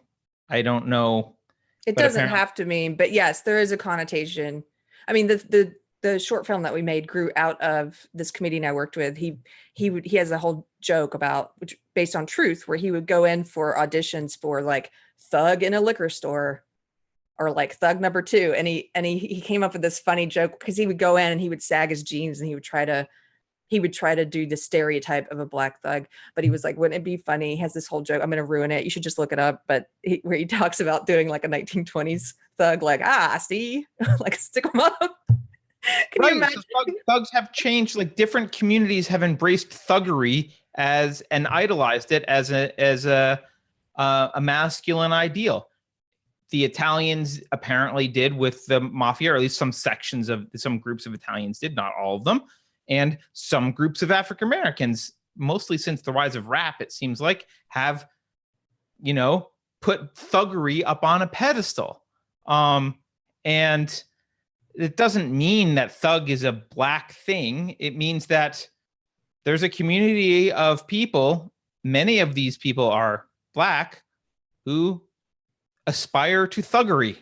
I don't know. It doesn't have to mean, but yes, there is a connotation. I mean, the short film that we made grew out of this comedian I worked with. He has a whole joke about, which based on truth, where he would go in for auditions for like thug in a liquor store or like thug number 2. And he came up with this funny joke because he would go in and he would sag his jeans and he would try to do the stereotype of a black thug, but he was like, wouldn't it be funny? He has this whole joke. I'm going to ruin it. You should just look it up. But where he talks about doing like a 1920s thug, like, see, like stick them up. Can you imagine? So thugs have changed. Like different communities have embraced thuggery and idolized it as a masculine ideal. The Italians apparently did with the mafia, or at least some groups of Italians did, not all of them. And some groups of African Americans, mostly since the rise of rap, it seems like, have, put thuggery up on a pedestal. And it doesn't mean that thug is a black thing. It means that there's a community of people, many of these people are black, who aspire to thuggery.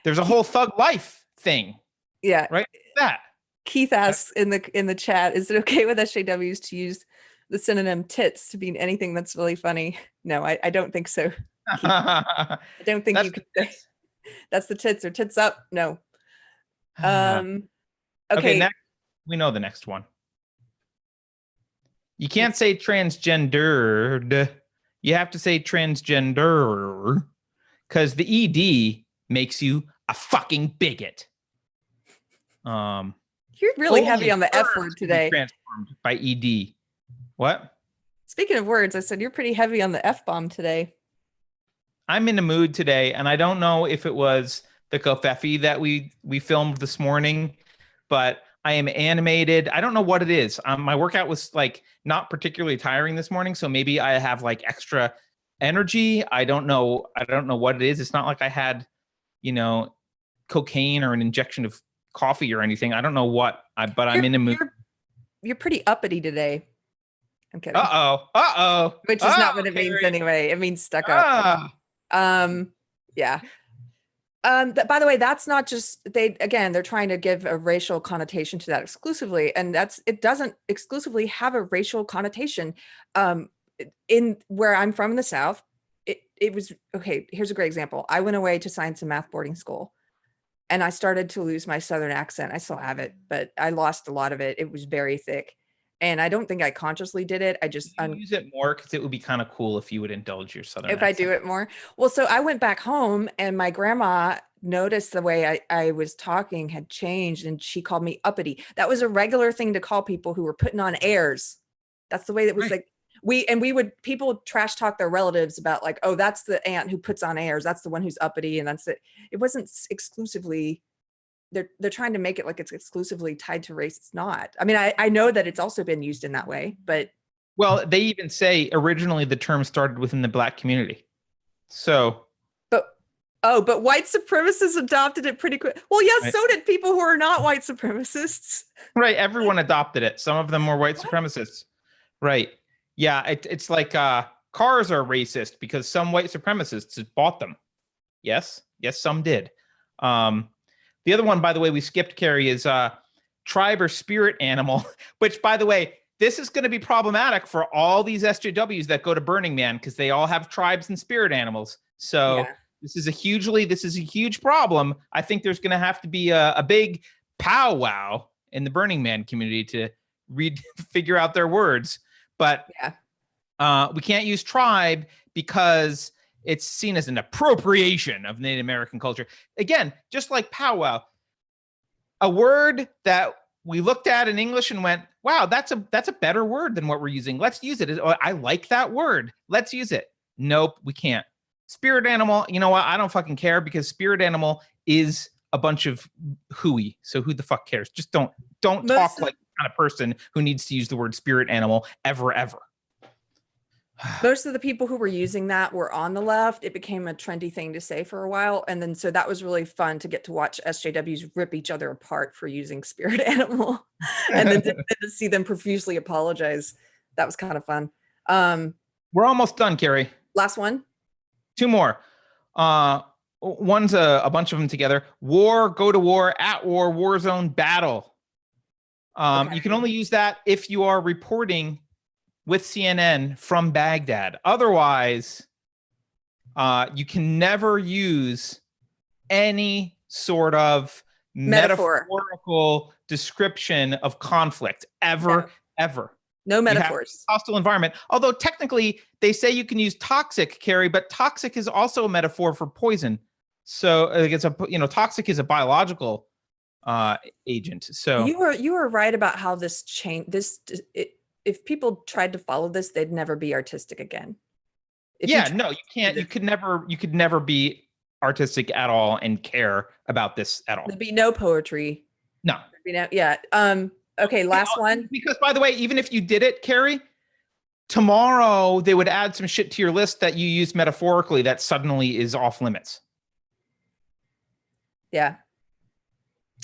There's a whole thug life thing. Yeah. Right? That. Keith asks in the chat, is it okay with SJWs to use the synonym tits to mean anything that's really funny? No, I don't think so. I don't think you can say that's the tits or tits up. No. Okay. Next, we know the next one. You can't say transgendered. You have to say transgender because the ED makes you a fucking bigot. You're really heavy on the F word today. Transformed by ED. What? Speaking of words, I said you're pretty heavy on the F-bomb today. I'm in a mood today, and I don't know if it was the kofefi that we filmed this morning, but I am animated. I don't know what it is. My workout was like not particularly tiring this morning, so maybe I have like extra energy. I don't know what it is. It's not like I had, cocaine or an injection of coffee or anything. I don't know what, but I'm in a mood. You're pretty uppity today. I'm kidding. Which is not what it means anyway. It means stuck up. Yeah. By the way, that's not just they're trying to give a racial connotation to that exclusively, and it doesn't exclusively have a racial connotation. In where I'm from in the South, it was okay. Here's a great example. I went away to science and math boarding school, and I started to lose my Southern accent. I still have it, but I lost a lot of it. It was very thick. And I don't think I consciously did it. I just use it more because it would be kind of cool if you would indulge your Southern accent. I do it more. Well, so I went back home and my grandma noticed the way I was talking had changed, and she called me uppity. That was a regular thing to call people who were putting on airs. That's the way that was like people trash talk their relatives about like, oh, that's the aunt who puts on airs. That's the one who's uppity. And that's it. It wasn't exclusively. They're trying to make it like it's exclusively tied to race. It's not. I mean, I know that it's also been used in that way, but. Well, they even say originally the term started within the Black community. So. But white supremacists adopted it pretty quick. Well, yes, right. So did people who are not white supremacists. Right. Everyone adopted it. Some of them were white supremacists. Right. Yeah. It's like cars are racist because some white supremacists bought them. Yes. Yes, some did. The other one, by the way, we skipped, Keri, is tribe or spirit animal, which, by the way, this is going to be problematic for all these SJWs that go to Burning Man because they all have tribes and spirit animals. So this is a huge problem. I think there's going to have to be a big powwow in the Burning Man community to figure out their words. But we can't use tribe because it's seen as an appropriation of Native American culture. Again, just like powwow, a word that we looked at in English and went, wow, that's a better word than what we're using. Let's use it. I like that word. Let's use it. Nope, we can't. Spirit animal, you know what? I don't fucking care because spirit animal is a bunch of hooey. So who the fuck cares? Just don't talk like the kind of person who needs to use the word spirit animal ever. Most of the people who were using that were on the left. It became a trendy thing to say for a while. And then, so that was really fun to get to watch SJWs rip each other apart for using spirit animal and then to see them profusely apologize. That was kind of fun. We're almost done, Keri. Last one. 2 more. One's a bunch of them together. War, go to war, at war, war zone, battle. You can only use that if you are reporting with CNN from Baghdad. Otherwise, you can never use any sort of metaphorical description of conflict ever. No metaphors. Hostile environment. Although technically they say you can use toxic, Keri, but toxic is also a metaphor for poison. So it's toxic is a biological agent. So you were right about how this change. If people tried to follow this, they'd never be artistic again. You can't. You could never be artistic at all and care about this at all. There'd be no poetry. No. Okay, last one. Because, by the way, even if you did it, Keri, tomorrow they would add some shit to your list that you use metaphorically that suddenly is off limits. Yeah.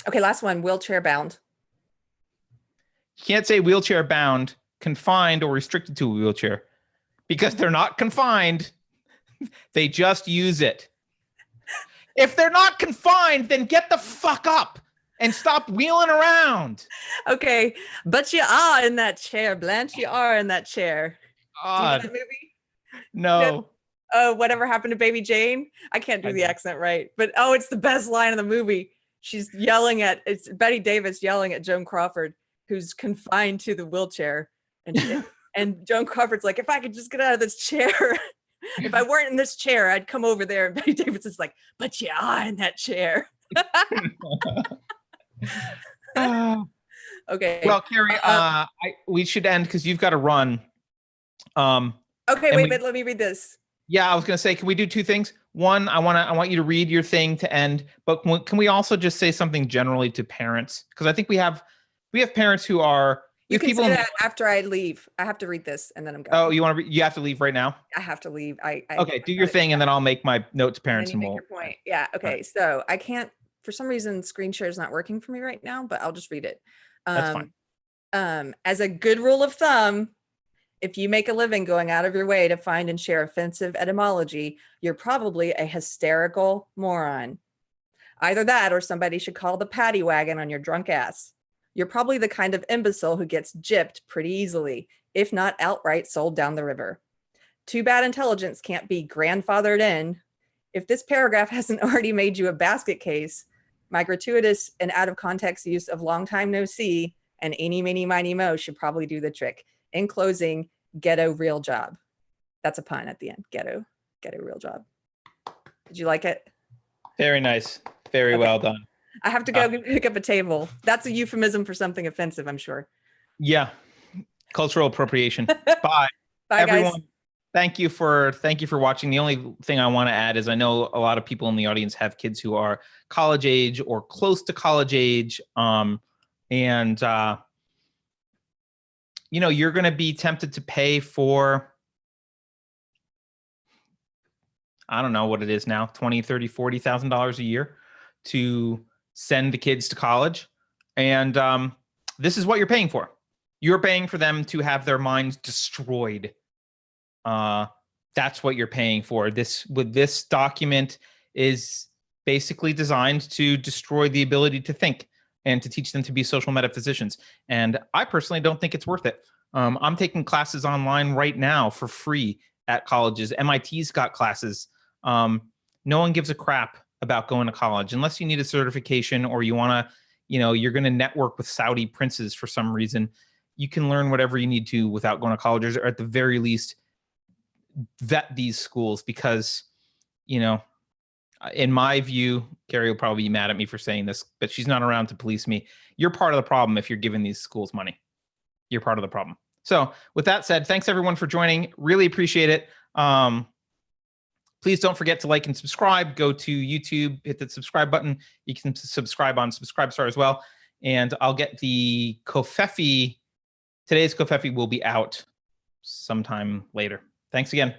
Okay, last one. Wheelchair bound. You can't say wheelchair bound, confined, or restricted to a wheelchair because they're not confined. They just use it. If they're not confined, then get the fuck up and stop wheeling around. Okay, but you are in that chair, Blanche. You are in that chair. Do you know that movie? No. Oh, whatever happened to Baby Jane? I can't do the accent right, but it's the best line in the movie. She's yelling it's Betty Davis yelling at Joan Crawford, who's confined to the wheelchair, and Joan Crawford's like, if I could just get out of this chair. If I weren't in this chair, I'd come over there. And Betty Davis is like, but you are in that chair. Okay. Well, Keri, we should end because you've got to run. Okay, wait, but let me read this. Yeah, I was going to say, can we do two things? One, I want you to read your thing to end, but can we also just say something generally to parents? Because I think we have parents who are. You can say that after I leave. I have to read this and then I'm going. Oh, you have to leave right now? I have to leave. Okay, do your thing and then I'll make my note to parents and we'll make your point. Yeah. Okay. Right. So I can't, for some reason, screen share is not working for me right now, but I'll just read it. That's fine. As a good rule of thumb, if you make a living going out of your way to find and share offensive etymology, you're probably a hysterical moron. Either that or somebody should call the paddy wagon on your drunk ass. You're probably the kind of imbecile who gets gypped pretty easily, if not outright sold down the river. Too bad intelligence can't be grandfathered in. If this paragraph hasn't already made you a basket case, my gratuitous and out of context use of long time no see and eeny, meeny, miny, mo should probably do the trick. In closing, ghetto real job. That's a pun at the end. Ghetto real job. Did you like it? Very nice. Very well done. I have to go pick up a table. That's a euphemism for something offensive, I'm sure. Yeah. Cultural appropriation. Bye. Bye, everyone. Guys. Thank you for watching. The only thing I want to add is I know a lot of people in the audience have kids who are college age or close to college age. You're going to be tempted to pay for, I don't know what it is now, $20,000, $30,000, $40,000 a year to send the kids to college. And this is what you're paying for. You're paying for them to have their minds destroyed. That's what you're paying for. This document is basically designed to destroy the ability to think and to teach them to be social metaphysicians. And I personally don't think it's worth it. I'm taking classes online right now for free at colleges. MIT's got classes. No one gives a crap about going to college unless you need a certification or you want to, you're going to network with Saudi princes for some reason. You can learn whatever you need to without going to college, or at the very least, vet these schools because, in my view, Keri will probably be mad at me for saying this, but she's not around to police me. You're part of the problem if you're giving these schools money. You're part of the problem. So with that said, thanks everyone for joining. Really appreciate it. Please don't forget to like and subscribe. Go to YouTube, hit the subscribe button. You can subscribe on Subscribestar as well. And I'll get the Kofefi. Today's Kofefi will be out sometime later. Thanks again.